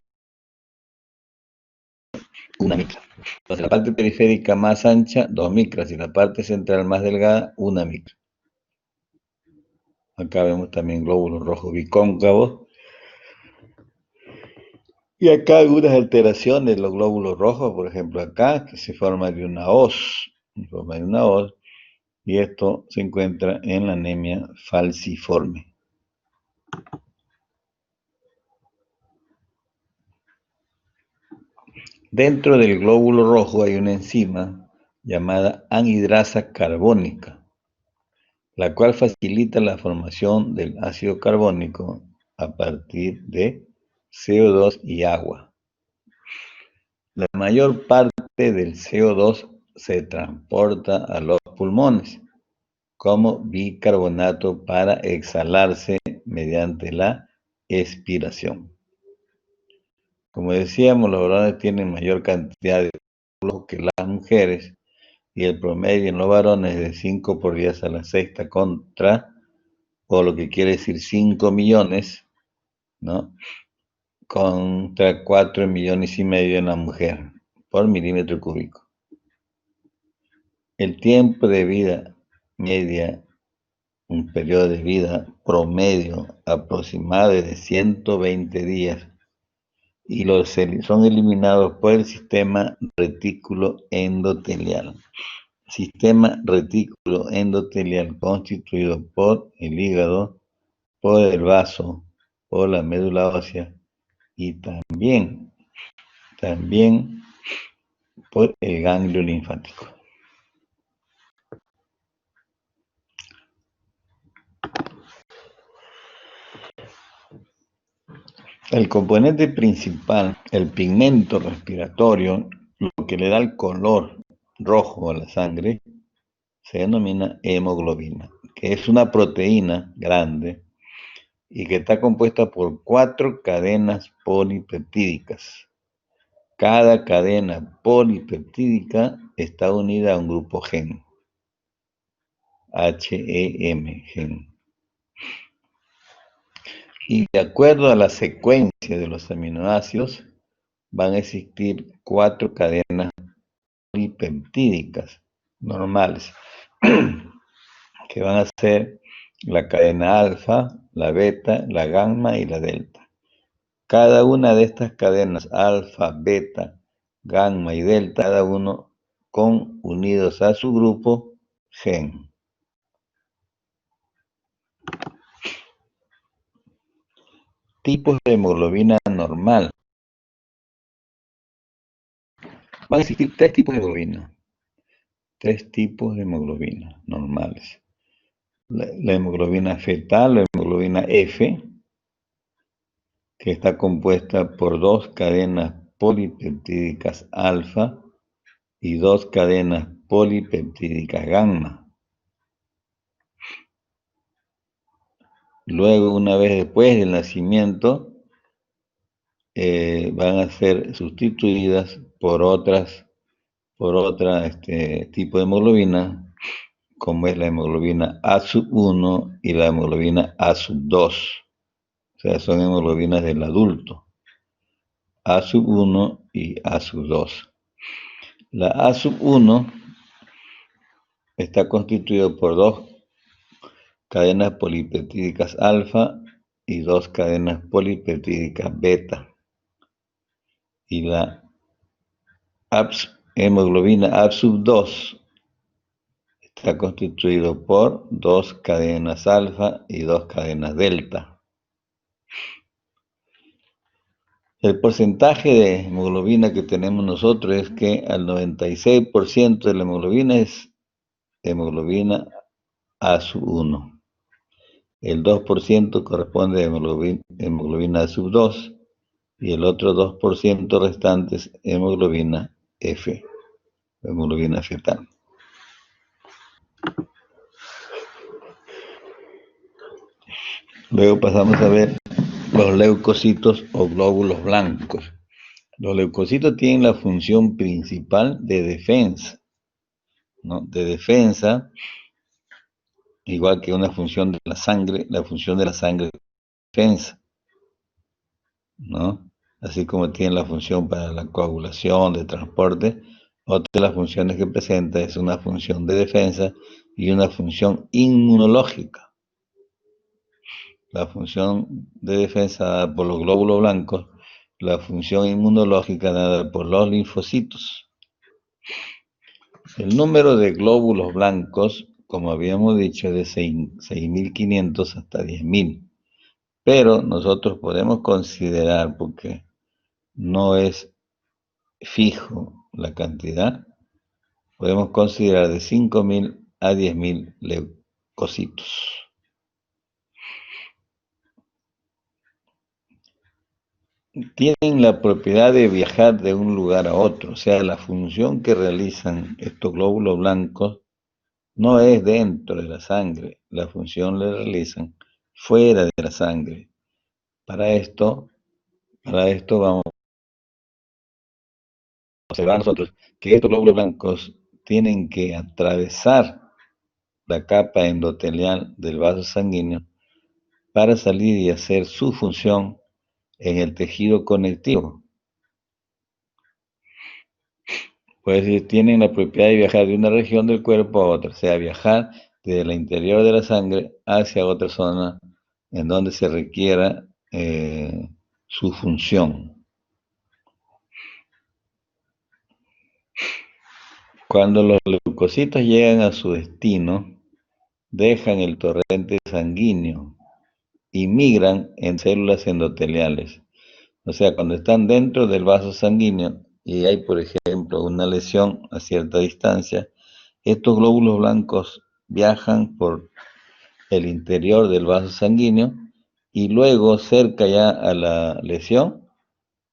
Speaker 1: 1 micra. Entonces la parte periférica más ancha, 2 micras, y la parte central más delgada, 1 micra. Acá vemos también glóbulos rojos bicóncavos. Y acá algunas alteraciones de los glóbulos rojos, por ejemplo acá, que se forma de una hoz, y esto se encuentra en la anemia falciforme. Dentro del glóbulo rojo hay una enzima llamada anhidrasa carbónica, la cual facilita la formación del ácido carbónico a partir de CO2 y agua. La mayor parte del CO2 se transporta a los pulmones como bicarbonato para exhalarse mediante la expiración. Como decíamos, los varones tienen mayor cantidad de óvulos que las mujeres y el promedio en los varones es de 5 por 10 a la sexta o lo que quiere decir 5 millones, ¿no? Contra 4 millones y medio en la mujer por milímetro cúbico. El tiempo de vida media, un periodo de vida promedio aproximado de 120 días y son eliminados por el sistema retículo endotelial. Sistema retículo endotelial constituido por el hígado, por el vaso, por la médula ósea y también por el ganglio linfático. El componente principal, el pigmento respiratorio, lo que le da el color rojo a la sangre, se denomina hemoglobina, que es una proteína grande y que está compuesta por 4 cadenas polipeptídicas. Cada cadena polipeptídica está unida a un grupo gen, HEM, y de acuerdo a la secuencia de los aminoácidos, van a existir 4 cadenas polipeptídicas normales, que van a ser la cadena alfa, la beta, la gamma y la delta. Cada una de estas cadenas alfa, beta, gamma y delta, cada uno unidos a su grupo gen. Tipos de hemoglobina normal. Van a existir 3 tipos de hemoglobina. 3 tipos de hemoglobina normales. La hemoglobina fetal, la hemoglobina F, que está compuesta por 2 cadenas polipeptídicas alfa y 2 cadenas polipeptídicas gamma. Luego, una vez después del nacimiento, van a ser sustituidas por otra tipo de hemoglobina, como es la hemoglobina A1 y la hemoglobina A2. O sea, son hemoglobinas del adulto. A1 y A2. La A1 está constituida por 2 cadenas polipeptídicas alfa y 2 cadenas polipeptídicas beta. Y la hemoglobina A2 está constituido por 2 cadenas alfa y 2 cadenas delta. El porcentaje de hemoglobina que tenemos nosotros es que al 96% de la hemoglobina es hemoglobina A1. El 2% corresponde a hemoglobina A2 y el otro 2% restante es hemoglobina F, hemoglobina fetal. Luego pasamos a ver los leucocitos o glóbulos blancos. Los leucocitos tienen la función principal de defensa, ¿no? De defensa, igual que una función de la sangre, la función de la sangre de defensa, ¿no? Así como tiene la función para la coagulación, de transporte, otra de las funciones que presenta es una función de defensa y una función inmunológica. La función de defensa dada por los glóbulos blancos, la función inmunológica dada por los linfocitos. El número de glóbulos blancos, como habíamos dicho, es de 6.500 hasta 10.000. Pero nosotros podemos considerar, porque no es fijo la cantidad, podemos considerar de 5.000 a 10.000 leucocitos. tienen la propiedad de viajar de un lugar a otro, o sea, la función que realizan estos glóbulos blancos no es dentro de la sangre, la función la realizan fuera de la sangre. Para esto, para esto vamos a observar nosotros que estos glóbulos blancos tienen que atravesar la capa endotelial del vaso sanguíneo para salir y hacer su función en el tejido conectivo. Pues tienen la propiedad de viajar de una región del cuerpo a otra, o sea, viajar desde el interior de la sangre hacia otra zona en donde se requiera su función. Cuando los leucocitos llegan a su destino, dejan el torrente sanguíneo y migran en células endoteliales. O sea, cuando están dentro del vaso sanguíneo y hay, por ejemplo, una lesión a cierta distancia, estos glóbulos blancos viajan por el interior del vaso sanguíneo y luego, cerca ya a la lesión,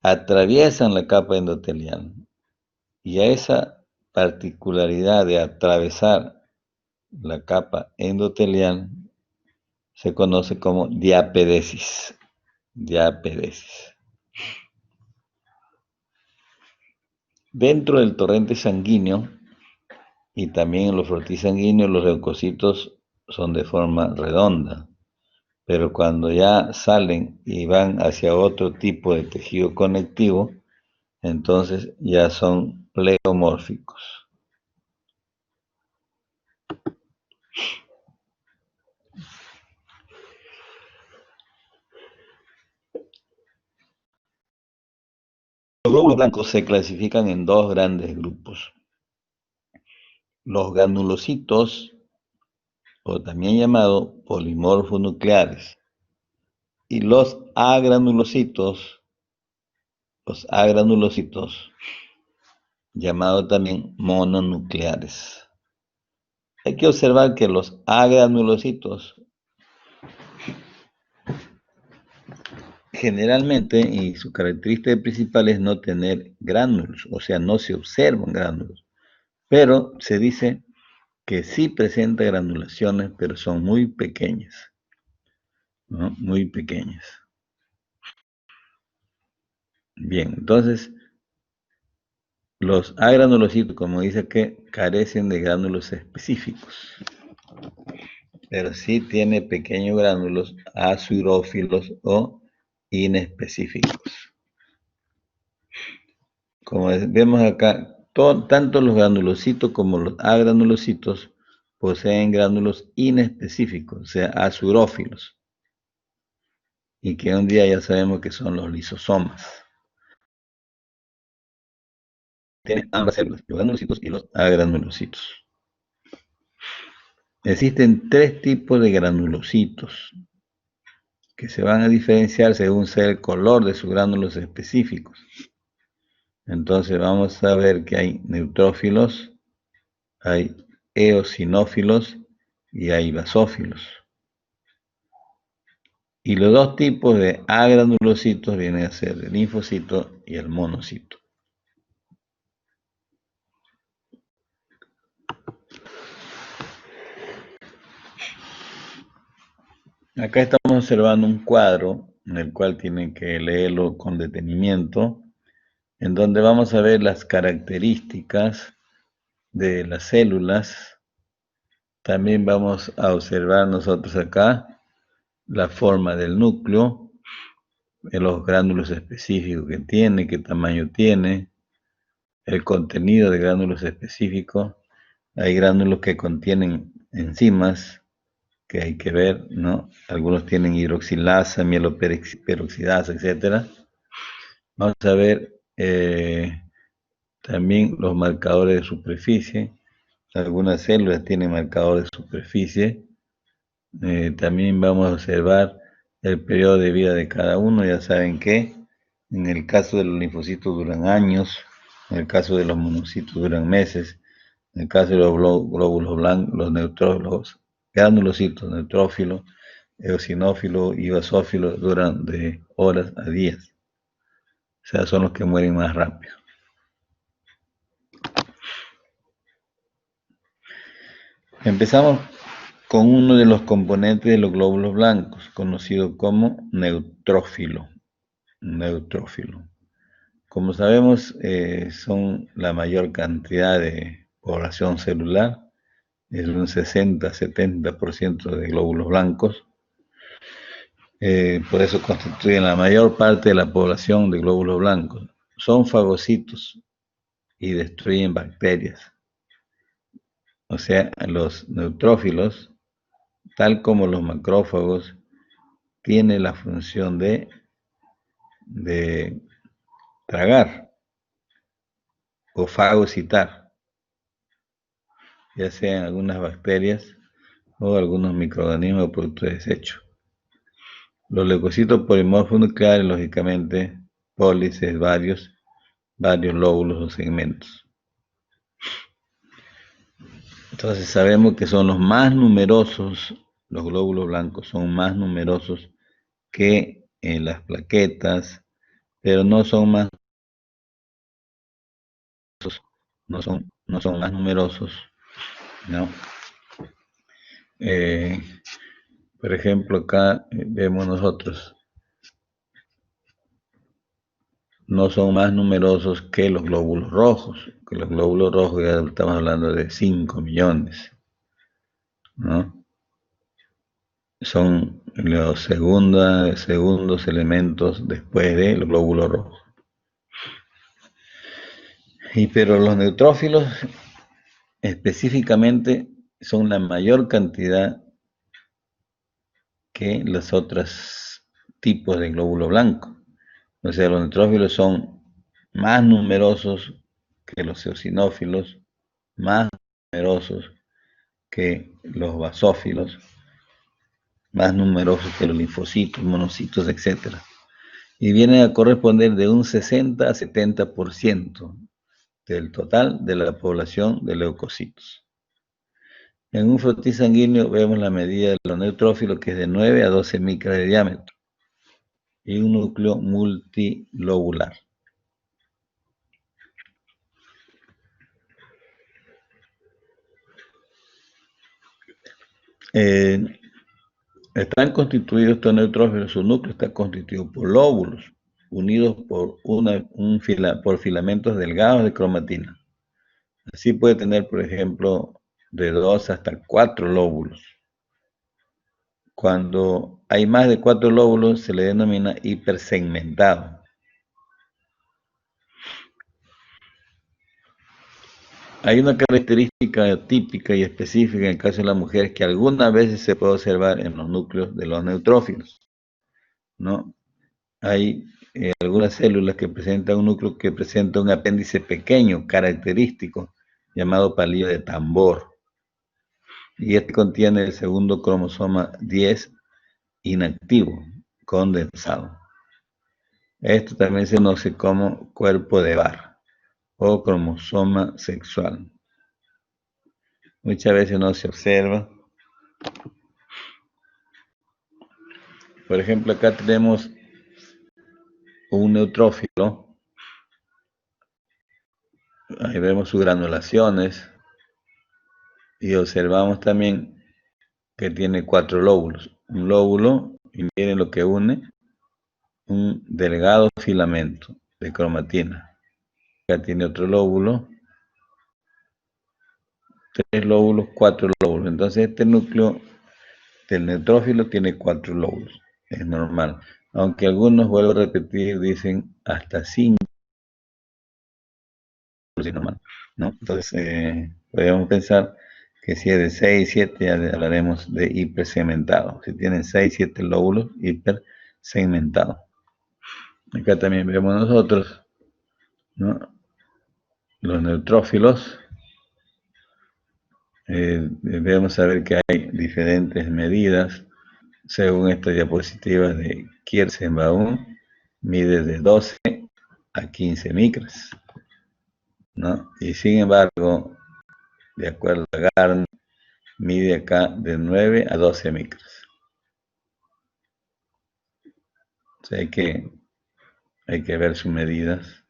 Speaker 1: atraviesan la capa endotelial. Y a esa particularidad de atravesar la capa endotelial se conoce como diapedesis. Diapedesis. Dentro del torrente sanguíneo y también en los flotisanguíneos, los leucocitos son de forma redonda, pero cuando ya salen y van hacia otro tipo de tejido conectivo, entonces ya son pleomórficos. Los glóbulos blancos se clasifican en dos grandes grupos: los granulocitos, o también llamados polimorfos nucleares, y los agranulocitos, llamados también mononucleares. Hay que observar que los agranulocitos generalmente, y su característica principal es no tener gránulos, o sea, no se observan gránulos, pero se dice que sí presenta granulaciones, pero son muy pequeñas, ¿no? Muy pequeñas. Bien, entonces, los agranulocitos, como dice que carecen de gránulos específicos, pero sí tiene pequeños gránulos azurófilos o inespecíficos. Como vemos acá, tanto los granulocitos como los agranulocitos poseen gránulos inespecíficos, o sea, azurófilos, y que un día ya sabemos que son los lisosomas. Tienen ambas células, los granulocitos y los agranulocitos. Existen tres tipos de granulocitos que se van a diferenciar según sea el color de sus gránulos específicos. Entonces vamos a ver que hay neutrófilos, hay eosinófilos y hay basófilos. Y los dos tipos de agranulocitos vienen a ser el linfocito y el monocito. Acá estamos observando un cuadro en el cual tienen que leerlo con detenimiento, en donde vamos a ver las características de las células. También vamos a observar nosotros acá la forma del núcleo, los gránulos específicos que tiene, qué tamaño tiene, el contenido de gránulos específicos. Hay gránulos que contienen enzimas que hay que ver, ¿no? Algunos tienen hidroxilasa, mieloperoxidasa, etcétera. Vamos a ver también los marcadores de superficie. Algunas células tienen marcadores de superficie. También vamos a observar el periodo de vida de cada uno. Ya saben que en el caso de los linfocitos duran años, en el caso de los monocitos duran meses, en el caso de los glóbulos blancos, los neutrófilos, granulocitos, neutrófilos, eosinófilos y basófilos duran de horas a días. O sea, son los que mueren más rápido. Empezamos con uno de los componentes de los glóbulos blancos, conocido como neutrófilo. Neutrófilo. Como sabemos, son la mayor cantidad de población celular, es un 60-70% de glóbulos blancos. Por eso constituyen la mayor parte de la población de glóbulos blancos. Son fagocitos y destruyen bacterias. O sea, los neutrófilos, tal como los macrófagos, tienen la función de tragar o fagocitar, ya sean algunas bacterias o algunos microorganismos o productos de desecho. Los leucocitos polimorfos nucleares, lógicamente, pólices, varios lóbulos o segmentos. Entonces sabemos que son los más numerosos, los glóbulos blancos son más numerosos que en las plaquetas, pero no son más, no son más numerosos, ¿no? Por ejemplo, acá vemos nosotros, no son más numerosos que los glóbulos rojos, que los glóbulos rojos ya estamos hablando de 5 millones, ¿no? Son los segundos elementos después de los glóbulos rojos. Pero los neutrófilos específicamente son la mayor cantidad que los otros tipos de glóbulo blanco. O sea, los neutrófilos son más numerosos que los eosinófilos, más numerosos que los basófilos, más numerosos que los linfocitos, monocitos, etc. Y vienen a corresponder de un 60 a 70% del total de la población de leucocitos. En un frotis sanguíneo vemos la medida de los neutrófilos, que es de 9 a 12 micras de diámetro, y un núcleo multilobular. Están constituidos estos neutrófilos, su núcleo está constituido por lóbulos, unidos por filamentos delgados de cromatina. Así puede tener, por ejemplo, de 2 hasta 4 lóbulos. Cuando hay más de 4 lóbulos se le denomina hipersegmentado. Hay una característica típica y específica en el caso de las mujeres que algunas veces se puede observar en los núcleos de los neutrófilos, ¿no? Hay algunas células que presentan un núcleo que presenta un apéndice pequeño, característico, llamado palillo de tambor. Y este contiene el segundo cromosoma 10 inactivo, condensado. Esto también se conoce como cuerpo de Barr o cromosoma sexual. Muchas veces no se observa. Por ejemplo, acá tenemos un neutrófilo. Ahí vemos sus granulaciones. Y observamos también que tiene 4 lóbulos. Un lóbulo, y miren lo que une, un delgado filamento de cromatina. Acá tiene otro lóbulo, 3 lóbulos, 4 lóbulos. Entonces este núcleo del neutrófilo tiene 4 lóbulos. Es normal. Aunque algunos, vuelvo a repetir, dicen hasta 5, es normal, ¿no? Entonces podríamos pensar que si es de 6, 7, ya hablaremos de hipersegmentado. Si tienen 6, 7 lóbulos, hipersegmentado. Acá también vemos nosotros, ¿no? Los neutrófilos. Debemos saber que hay diferentes medidas. Según estas diapositivas de Kirschenbaum, mide de 12 a 15 micras, ¿no? Y sin embargo, de acuerdo a Garn, mide acá de 9 a 12 micras. O sea, hay que hay que ver sus medidas.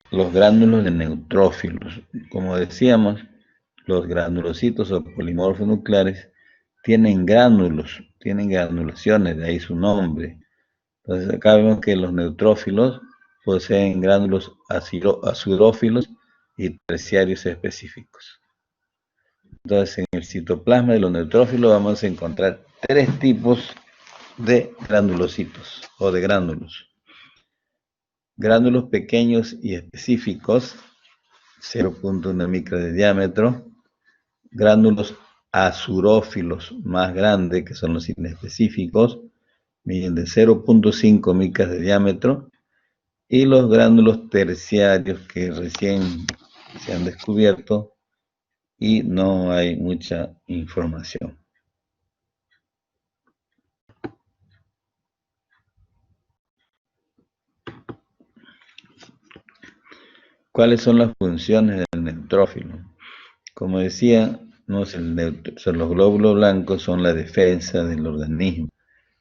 Speaker 1: Los gránulos de neutrófilos, como decíamos, los granulocitos o polimorfos nucleares tienen gránulos, tienen granulaciones, de ahí su nombre. Entonces acá vemos que los neutrófilos poseen gránulos azurófilos y terciarios específicos. Entonces en el citoplasma de los neutrófilos vamos a encontrar tres tipos de granulocitos o de gránulos. Gránulos pequeños y específicos, 0.1 micra de diámetro. Gránulos azurófilos más grandes, que son los inespecíficos, miden de 0.5 micras de diámetro. Y los gránulos terciarios que recién se han descubierto y no hay mucha información. ¿Cuáles son las funciones del neutrófilo? Como decía, los glóbulos blancos son la defensa del organismo.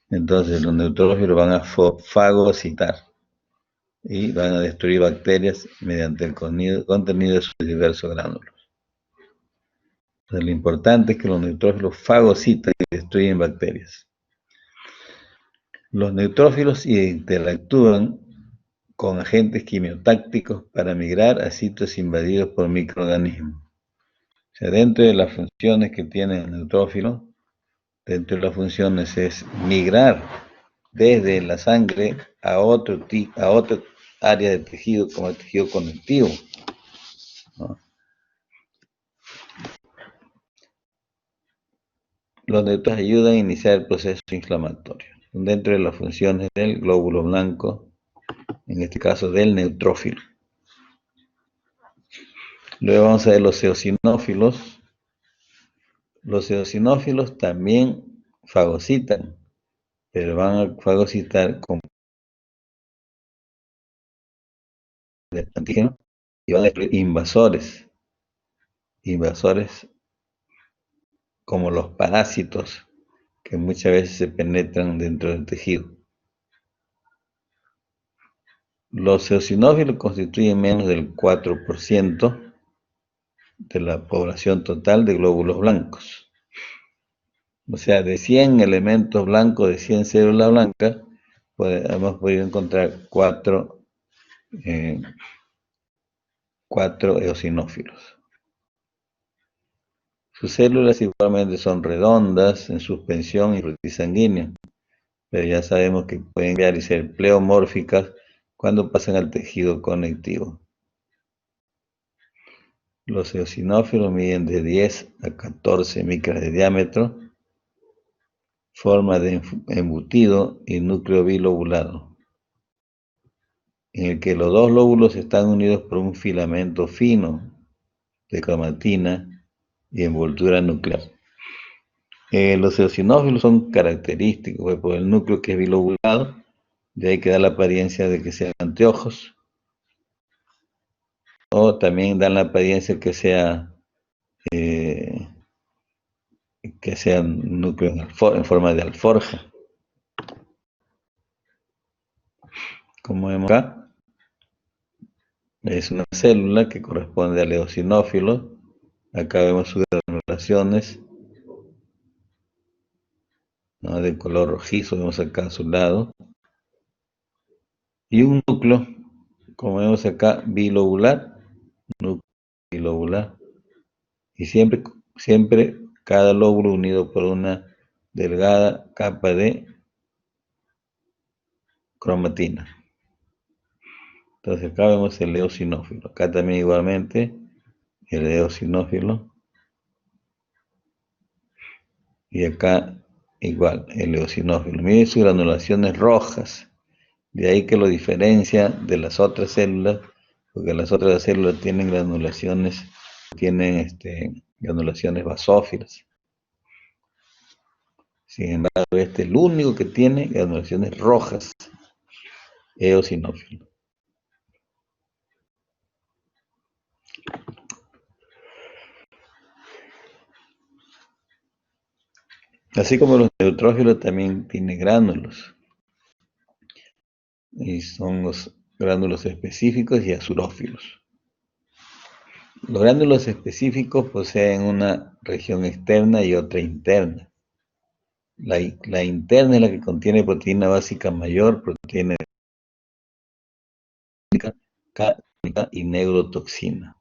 Speaker 1: Entonces los neutrófilos van a fagocitar y van a destruir bacterias mediante el contenido de sus diversos gránulos. Entonces, lo importante es que los neutrófilos fagocitan y destruyen bacterias. Los neutrófilos interactúan con agentes quimiotácticos para migrar a sitios invadidos por microorganismos. O sea, dentro de las funciones que tiene el neutrófilo, dentro de las funciones es migrar desde la sangre a otro área de tejido, como el tejido conectivo, ¿no? Los neutrófilos ayudan a iniciar el proceso inflamatorio. Dentro de las funciones del glóbulo blanco, en este caso del neutrófilo. Luego vamos a ver los eosinófilos. Los eosinófilos también fagocitan, pero van a fagocitar con antígeno y van a destruir invasores como los parásitos que muchas veces se penetran dentro del tejido. Los eosinófilos constituyen menos del 4% de la población total de glóbulos blancos. O sea, de 100 elementos blancos, de 100 células blancas, hemos podido encontrar 4 eosinófilos. Sus células igualmente son redondas, en suspensión y frutisanguíneas, pero ya sabemos que pueden cambiar y ser pleomórficas cuando pasan al tejido conectivo. Los eosinófilos miden de 10 a 14 micras de diámetro, forma de embutido y núcleo bilobulado, en el que los dos lóbulos están unidos por un filamento fino de cromatina y envoltura nuclear. Los eosinófilos son característicos pues, por el núcleo que es bilobulado, de ahí que da la apariencia de que sean anteojos, o también dan la apariencia que sea núcleos en forma de alforja. Como vemos acá, es una célula que corresponde al eosinófilo. Acá vemos sus granulaciones, ¿no? De color rojizo, vemos acá a su lado. Y un núcleo, como vemos acá, bilobular, núcleo bilobular. Y siempre cada lóbulo unido por una delgada capa de cromatina. Entonces acá vemos el eosinófilo. Acá también igualmente el eosinófilo. Y acá igual el eosinófilo. Miren sus granulaciones rojas. De ahí que lo diferencia de las otras células, porque las otras células tienen granulaciones basófilas. Sin embargo, este es el único que tiene granulaciones rojas, eosinófilo. Así como los neutrófilos también tienen gránulos, y son los gránulos específicos y azurófilos. Los gránulos específicos poseen una región externa y otra interna. La interna es la que contiene proteína básica mayor, proteína K y neurotoxina.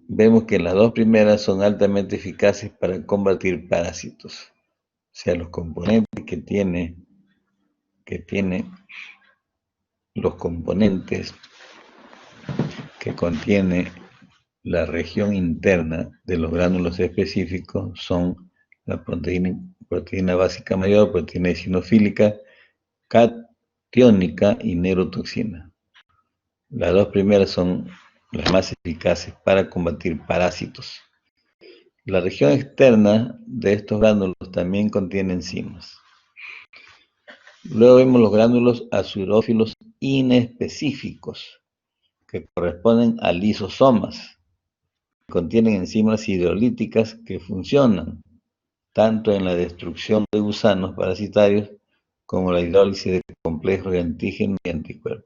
Speaker 1: Vemos que las dos primeras son altamente eficaces para combatir parásitos. O sea, los componentes que tiene los componentes que contiene la región interna de los gránulos específicos son la proteína básica mayor, proteína eosinofílica, catiónica y neurotoxina. Las dos primeras son las más eficaces para combatir parásitos. La región externa de estos gránulos también contiene enzimas. Luego vemos los gránulos azurófilos inespecíficos, que corresponden a lisosomas. Contienen enzimas hidrolíticas que funcionan tanto en la destrucción de gusanos parasitarios como la hidrólisis de complejos de antígenos y anticuerpos.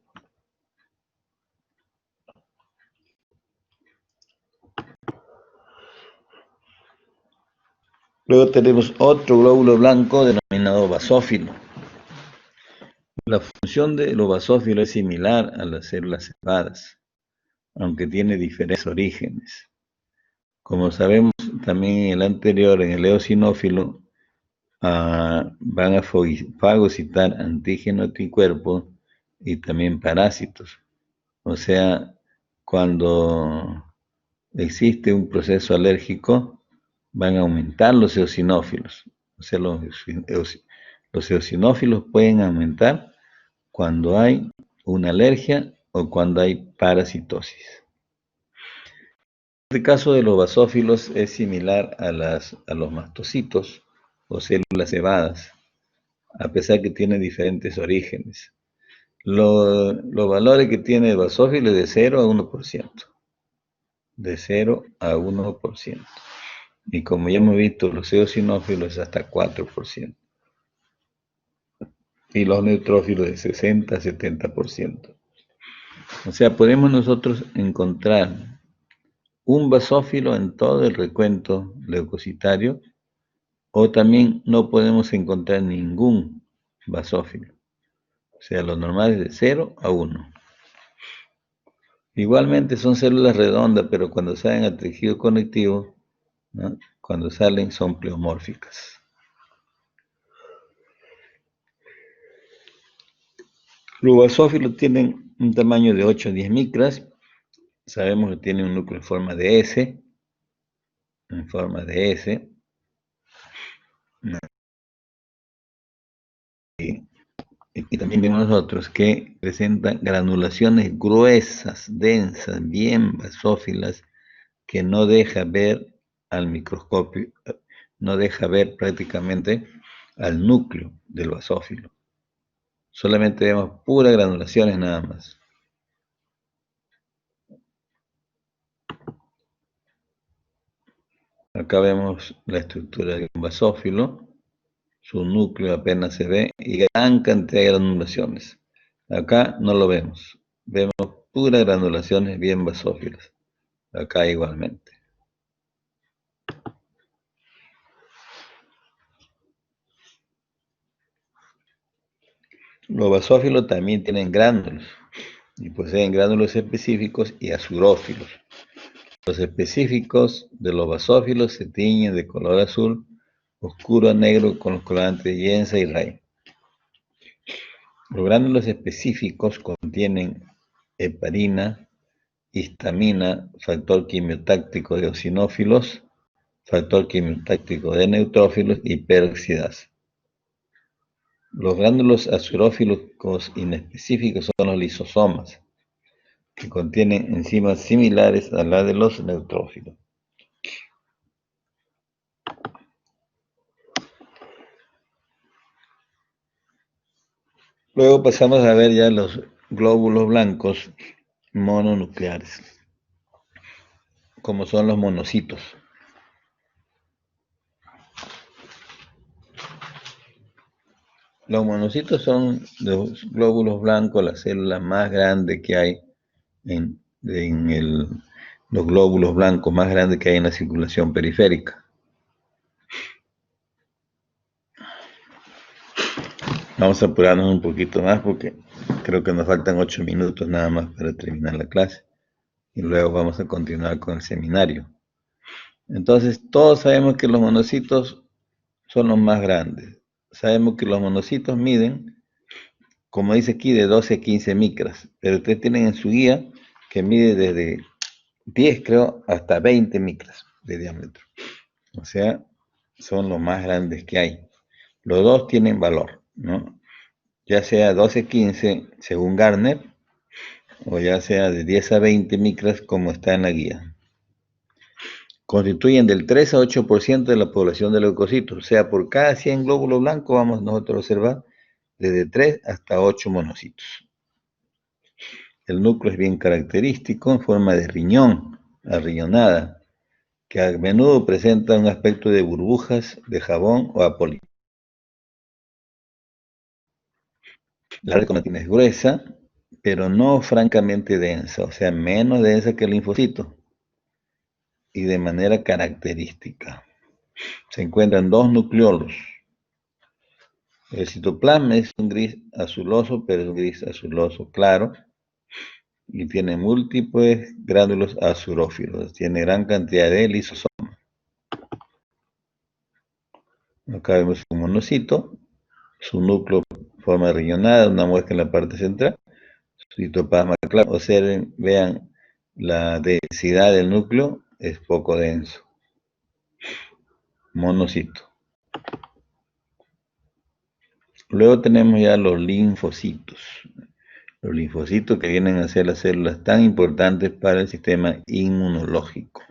Speaker 1: Luego tenemos otro glóbulo blanco denominado basófilo. La función de los basófilos es similar a las células cebadas, aunque tiene diferentes orígenes. Como sabemos también en el anterior, en el eosinófilo, van a fagocitar antígeno anticuerpos y también parásitos. O sea, cuando existe un proceso alérgico, van a aumentar los eosinófilos. O sea, los eosinófilos pueden aumentar cuando hay una alergia o cuando hay parasitosis. El caso de los basófilos es similar a los mastocitos o células cebadas, a pesar que tiene diferentes orígenes. Los valores que tiene el basófilo es de 0 a 1%. De 0 a 1%. Y como ya hemos visto, los eosinófilos es hasta 4%. Y los neutrófilos de 60 a 70%. O sea, podemos nosotros encontrar un basófilo en todo el recuento leucocitario, o también no podemos encontrar ningún basófilo. O sea, lo normal es de 0 a 1. Igualmente son células redondas, pero cuando salen al tejido conectivo, ¿no? Cuando salen son pleomórficas. Los basófilos tienen un tamaño de 8 a 10 micras. Sabemos que tienen un núcleo en forma de S. En forma de S. Y también vemos nosotros que presentan granulaciones gruesas, densas, bien basófilas, que no deja ver al microscopio, no deja ver prácticamente al núcleo del basófilo. Solamente vemos puras granulaciones nada más. Acá vemos la estructura de un basófilo, su núcleo apenas se ve y gran cantidad de granulaciones. Acá no lo vemos, vemos puras granulaciones bien basófilas. Acá igualmente. Los basófilos también tienen gránulos y poseen gránulos específicos y azurófilos. Los específicos de los basófilos se tiñen de color azul oscuro a negro con los colorantes Yensa y Ray. Los gránulos específicos contienen heparina, histamina, factor quimiotáctico de eosinófilos, factor quimiotáctico de neutrófilos y peroxidasa. Los gránulos azurófilos inespecíficos son los lisosomas, que contienen enzimas similares a las de los neutrófilos. Luego pasamos a ver ya los glóbulos blancos mononucleares. como son los monocitos. Los monocitos son los glóbulos blancos, las células más grandes que hay los glóbulos blancos más grandes que hay en la circulación periférica. Vamos a apurarnos un poquito más porque creo que nos faltan 8 minutos nada más para terminar la clase. Y luego vamos a continuar con el seminario. Entonces, todos sabemos que los monocitos son los más grandes. Sabemos que los monocitos miden, como dice aquí, de 12 a 15 micras. Pero ustedes tienen en su guía que mide desde 10, creo, hasta 20 micras de diámetro. O sea, son los más grandes que hay. Los dos tienen valor, ¿no? Ya sea 12, 15, según Gardner, o ya sea de 10 a 20 micras, como está en la guía. Constituyen del 3 a 8% de la población de leucocitos. O sea, por cada 100 glóbulos blancos vamos nosotros a observar desde 3 hasta 8 monocitos. El núcleo es bien característico, en forma de riñón, arriñonada, que a menudo presenta un aspecto de burbujas de jabón o apólipo. La red cromatina es gruesa, pero no francamente densa, o sea, menos densa que el linfocito, y de manera característica. Se encuentran dos nucleolos. El citoplasma es un gris azuloso, pero es un gris azuloso claro, y tiene múltiples gránulos azurófilos. Tiene gran cantidad de lisosomas. Acá vemos un monocito, su núcleo forma riñonada, una muesca en la parte central, su citoplasma claro. Observen, vean, la densidad del núcleo es poco denso. Monocito. Luego tenemos ya los linfocitos. Los linfocitos que vienen a ser las células tan importantes para el sistema inmunológico.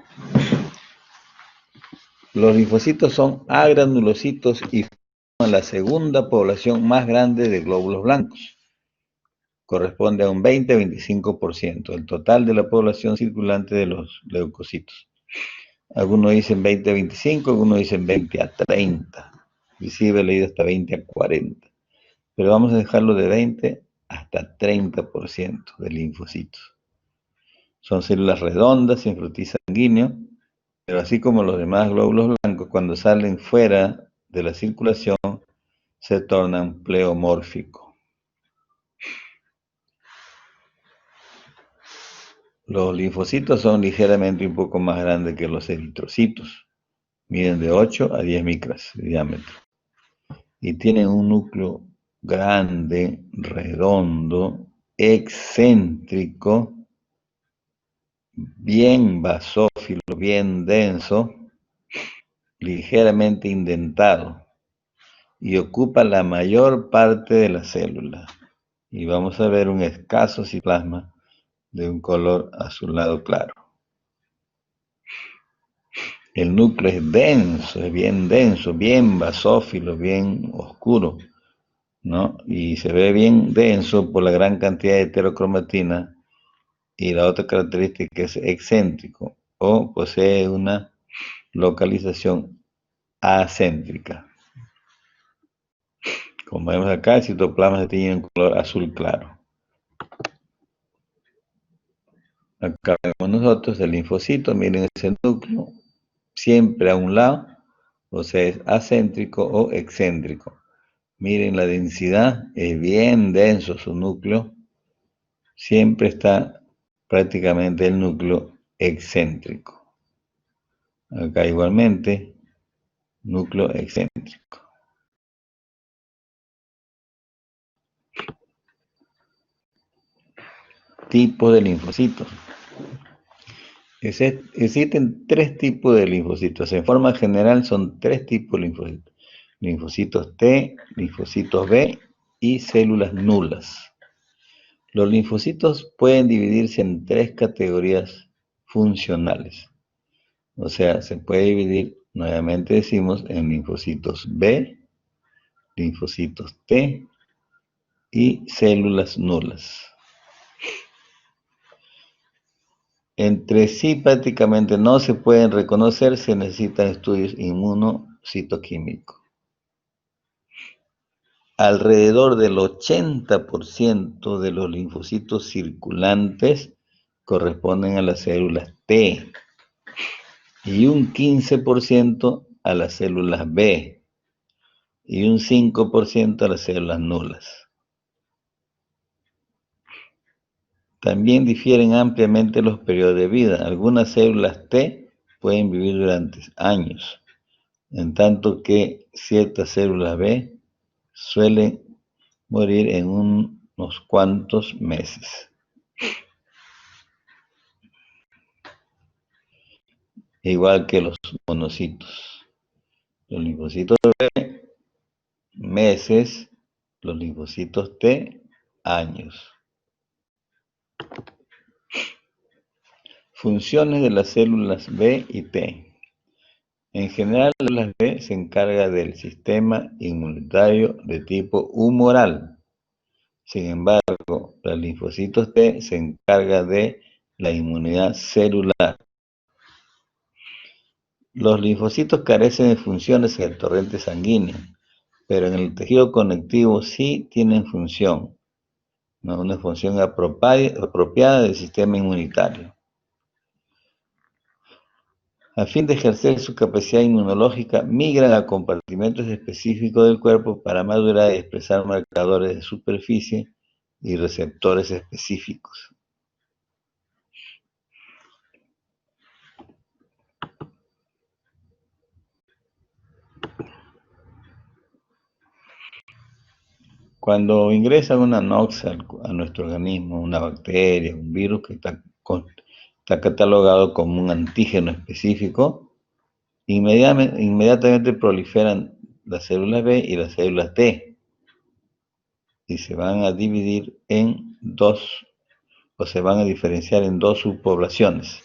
Speaker 1: Los linfocitos son agranulocitos y forman la segunda población más grande de glóbulos blancos. Corresponde a un 20-25% del total de la población circulante de los leucocitos. Algunos dicen 20-25, algunos dicen 20-30. Inclusive he leído hasta 20-40. Pero vamos a dejarlo de 20 hasta 30% de linfocitos. Son células redondas sin frutis sanguíneo, pero así como los demás glóbulos blancos, cuando salen fuera de la circulación, se tornan pleomórficos. Los linfocitos son ligeramente un poco más grandes que los eritrocitos. Miden de 8 a 10 micras de diámetro. Y tienen un núcleo grande, redondo, excéntrico, bien basófilo, bien denso, ligeramente indentado, y ocupa la mayor parte de la célula. Y vamos a ver un escaso citoplasma de un color azulado claro. El núcleo es bien denso, bien basófilo, bien oscuro, ¿no? Y se ve bien denso por la gran cantidad de heterocromatina, y la otra característica es excéntrico o posee una localización acéntrica. Como vemos acá, el citoplasma se tiñe en color azul claro. Acá vemos nosotros el linfocito, miren ese núcleo, siempre a un lado, o sea, es acéntrico o excéntrico. Miren la densidad, es bien denso su núcleo, siempre está prácticamente el núcleo excéntrico. Acá igualmente, núcleo excéntrico. Tipo de linfocitos. Existen tres tipos de linfocitos. En forma general son tres tipos de linfocitos. Linfocitos T, linfocitos B y células nulas. Los linfocitos pueden dividirse en tres categorías funcionales. O sea, se puede dividir, nuevamente decimos, en linfocitos B, linfocitos T y células nulas. Entre sí prácticamente no se pueden reconocer, se necesitan estudios inmunocitoquímicos. Alrededor del 80% de los linfocitos circulantes corresponden a las células T y un 15% a las células B y un 5% a las células nulas. También difieren ampliamente los periodos de vida. Algunas células T pueden vivir durante años, en tanto que ciertas células B suelen morir en unos cuantos meses. Igual que los monocitos. Los linfocitos B, meses, los linfocitos T, años. Funciones de las células B y T. En general, las células B se encargan del sistema inmunitario de tipo humoral. Sin embargo, los linfocitos T se encargan de la inmunidad celular. Los linfocitos carecen de funciones en el torrente sanguíneo, pero en el tejido conectivo sí tienen función, ¿no? Una función apropiada del sistema inmunitario. A fin de ejercer su capacidad inmunológica, migran a compartimentos específicos del cuerpo para madurar y expresar marcadores de superficie y receptores específicos. Cuando ingresa una NOx a nuestro organismo, una bacteria, un virus que está catalogado como un antígeno específico, inmediatamente proliferan las células B y las células T y se van a dividir en dos, o se van a diferenciar en dos subpoblaciones.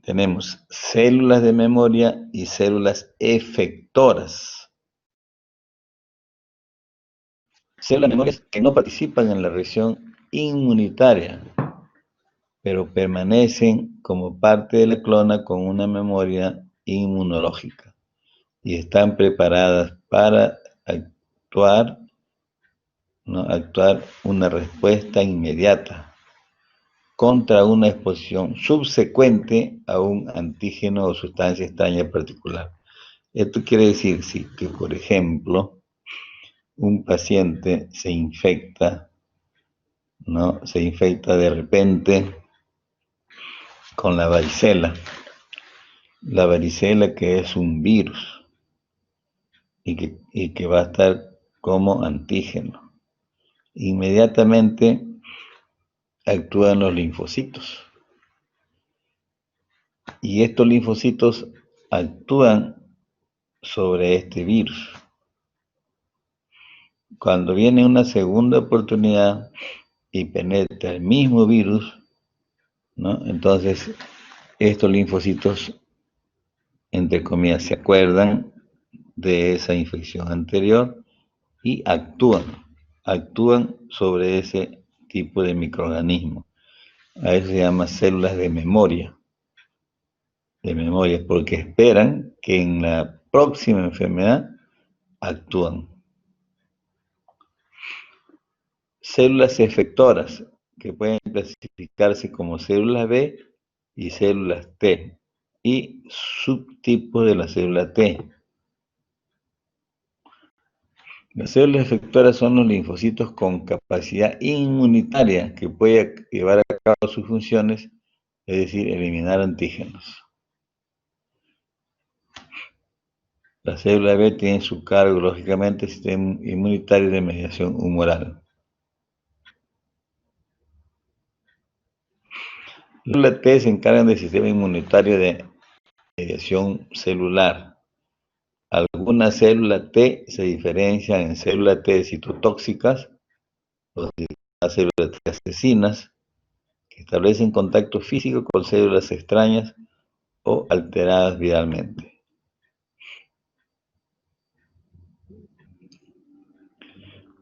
Speaker 1: Tenemos células de memoria y células efectoras. Células de memoria que no participan en la reacción inmunitaria, pero permanecen como parte de la clona con una memoria inmunológica y están preparadas para actuar, ¿no? Actuar una respuesta inmediata contra una exposición subsecuente a un antígeno o sustancia extraña particular. Esto quiere decir que, por ejemplo, un paciente se infecta, ¿no? Se infecta de repente con la varicela. La varicela, que es un virus y que va a estar como antígeno. Inmediatamente actúan los linfocitos. Y estos linfocitos actúan sobre este virus. Cuando viene una segunda oportunidad y penetra el mismo virus, ¿no? Entonces estos linfocitos, entre comillas, se acuerdan de esa infección anterior y actúan sobre ese tipo de microorganismo. A eso se llama células de memoria, porque esperan que en la próxima enfermedad actúan. Células efectoras, que pueden clasificarse como células B y células T, y subtipos de la célula T. Las células efectoras son los linfocitos con capacidad inmunitaria que puede llevar a cabo sus funciones, es decir, eliminar antígenos. La célula B tiene su cargo, lógicamente, el sistema inmunitario de mediación humoral. Las células T se encargan del sistema inmunitario de mediación celular. Algunas células T se diferencian en células T citotóxicas, o células T asesinas, que establecen contacto físico con células extrañas o alteradas viralmente.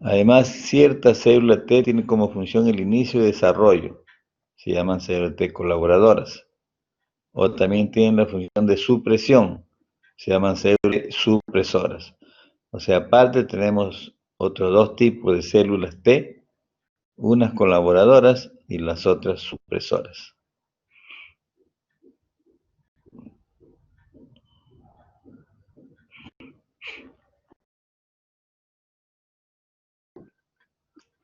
Speaker 1: Además, ciertas células T tienen como función el inicio de desarrollo. se llaman células T colaboradoras. O también tienen la función de supresión, se llaman células supresoras. O sea, aparte tenemos otros dos tipos de células T, unas colaboradoras y las otras supresoras.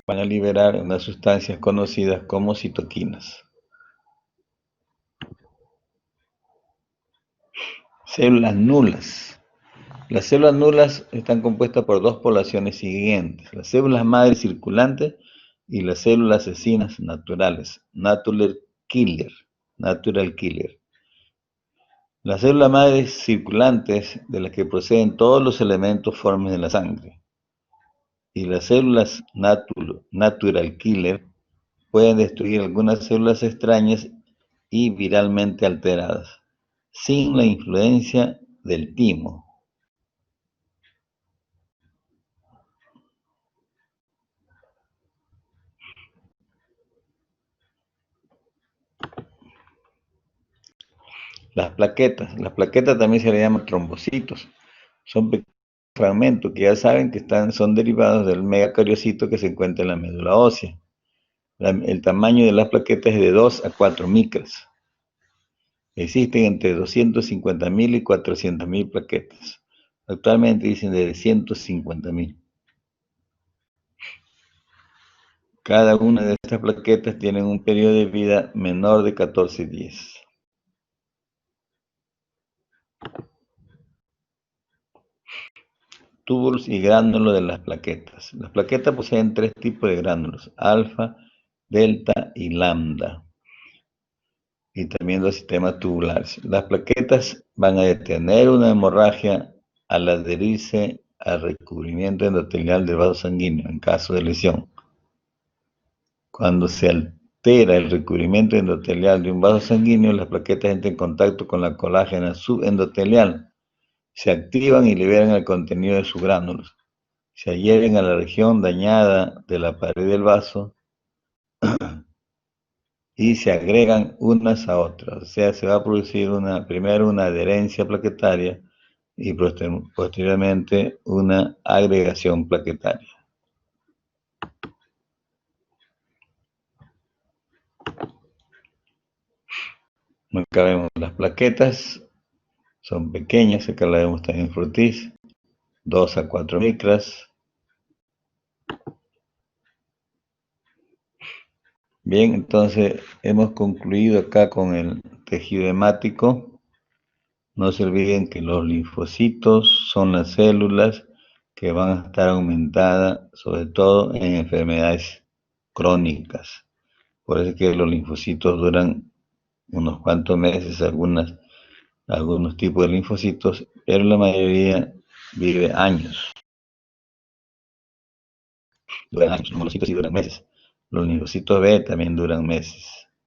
Speaker 1: Van a liberar unas sustancias conocidas como citoquinas. Células nulas. Las células nulas están compuestas por dos poblaciones siguientes: las células madre circulantes y las células asesinas naturales, natural killer. Las células madres circulantes, de las que proceden todos los elementos formes de la sangre, y las células natural killer pueden destruir algunas células extrañas y viralmente alteradas, sin la influencia del timo. Las plaquetas también se le llaman trombocitos. Son pequeños fragmentos que ya saben que son derivados del megacariocito que se encuentra en la médula ósea. El tamaño de las plaquetas es de 2 a 4 micras. Existen entre 250.000 y 400.000 plaquetas. Actualmente dicen de 150.000. Cada una de estas plaquetas tiene un periodo de vida menor de 14 días. Túbulos y gránulos de las plaquetas. Las plaquetas poseen tres tipos de gránulos: alfa, delta y lambda. Y también los sistemas tubulares. Las plaquetas van a detener una hemorragia al adherirse al recubrimiento endotelial del vaso sanguíneo en caso de lesión. Cuando se altera el recubrimiento endotelial de un vaso sanguíneo, las plaquetas entran en contacto con la colágena subendotelial, se activan y liberan el contenido de sus gránulos. Se adhieren a la región dañada de la pared del vaso y se agregan unas a otras. O sea, se va a producir primero una adherencia plaquetaria y posteriormente una agregación plaquetaria. Acá vemos las plaquetas, son pequeñas, acá la vemos también en Frutis, 2 a 4 micras. Bien, entonces hemos concluido acá con el tejido hemático. No se olviden que los linfocitos son las células que van a estar aumentadas, sobre todo en enfermedades crónicas. Por eso es que los linfocitos duran unos cuantos meses, algunos tipos de linfocitos, pero la mayoría vive años. Duran años, los monocitos sí duran meses. Los linfocitos B también duran meses.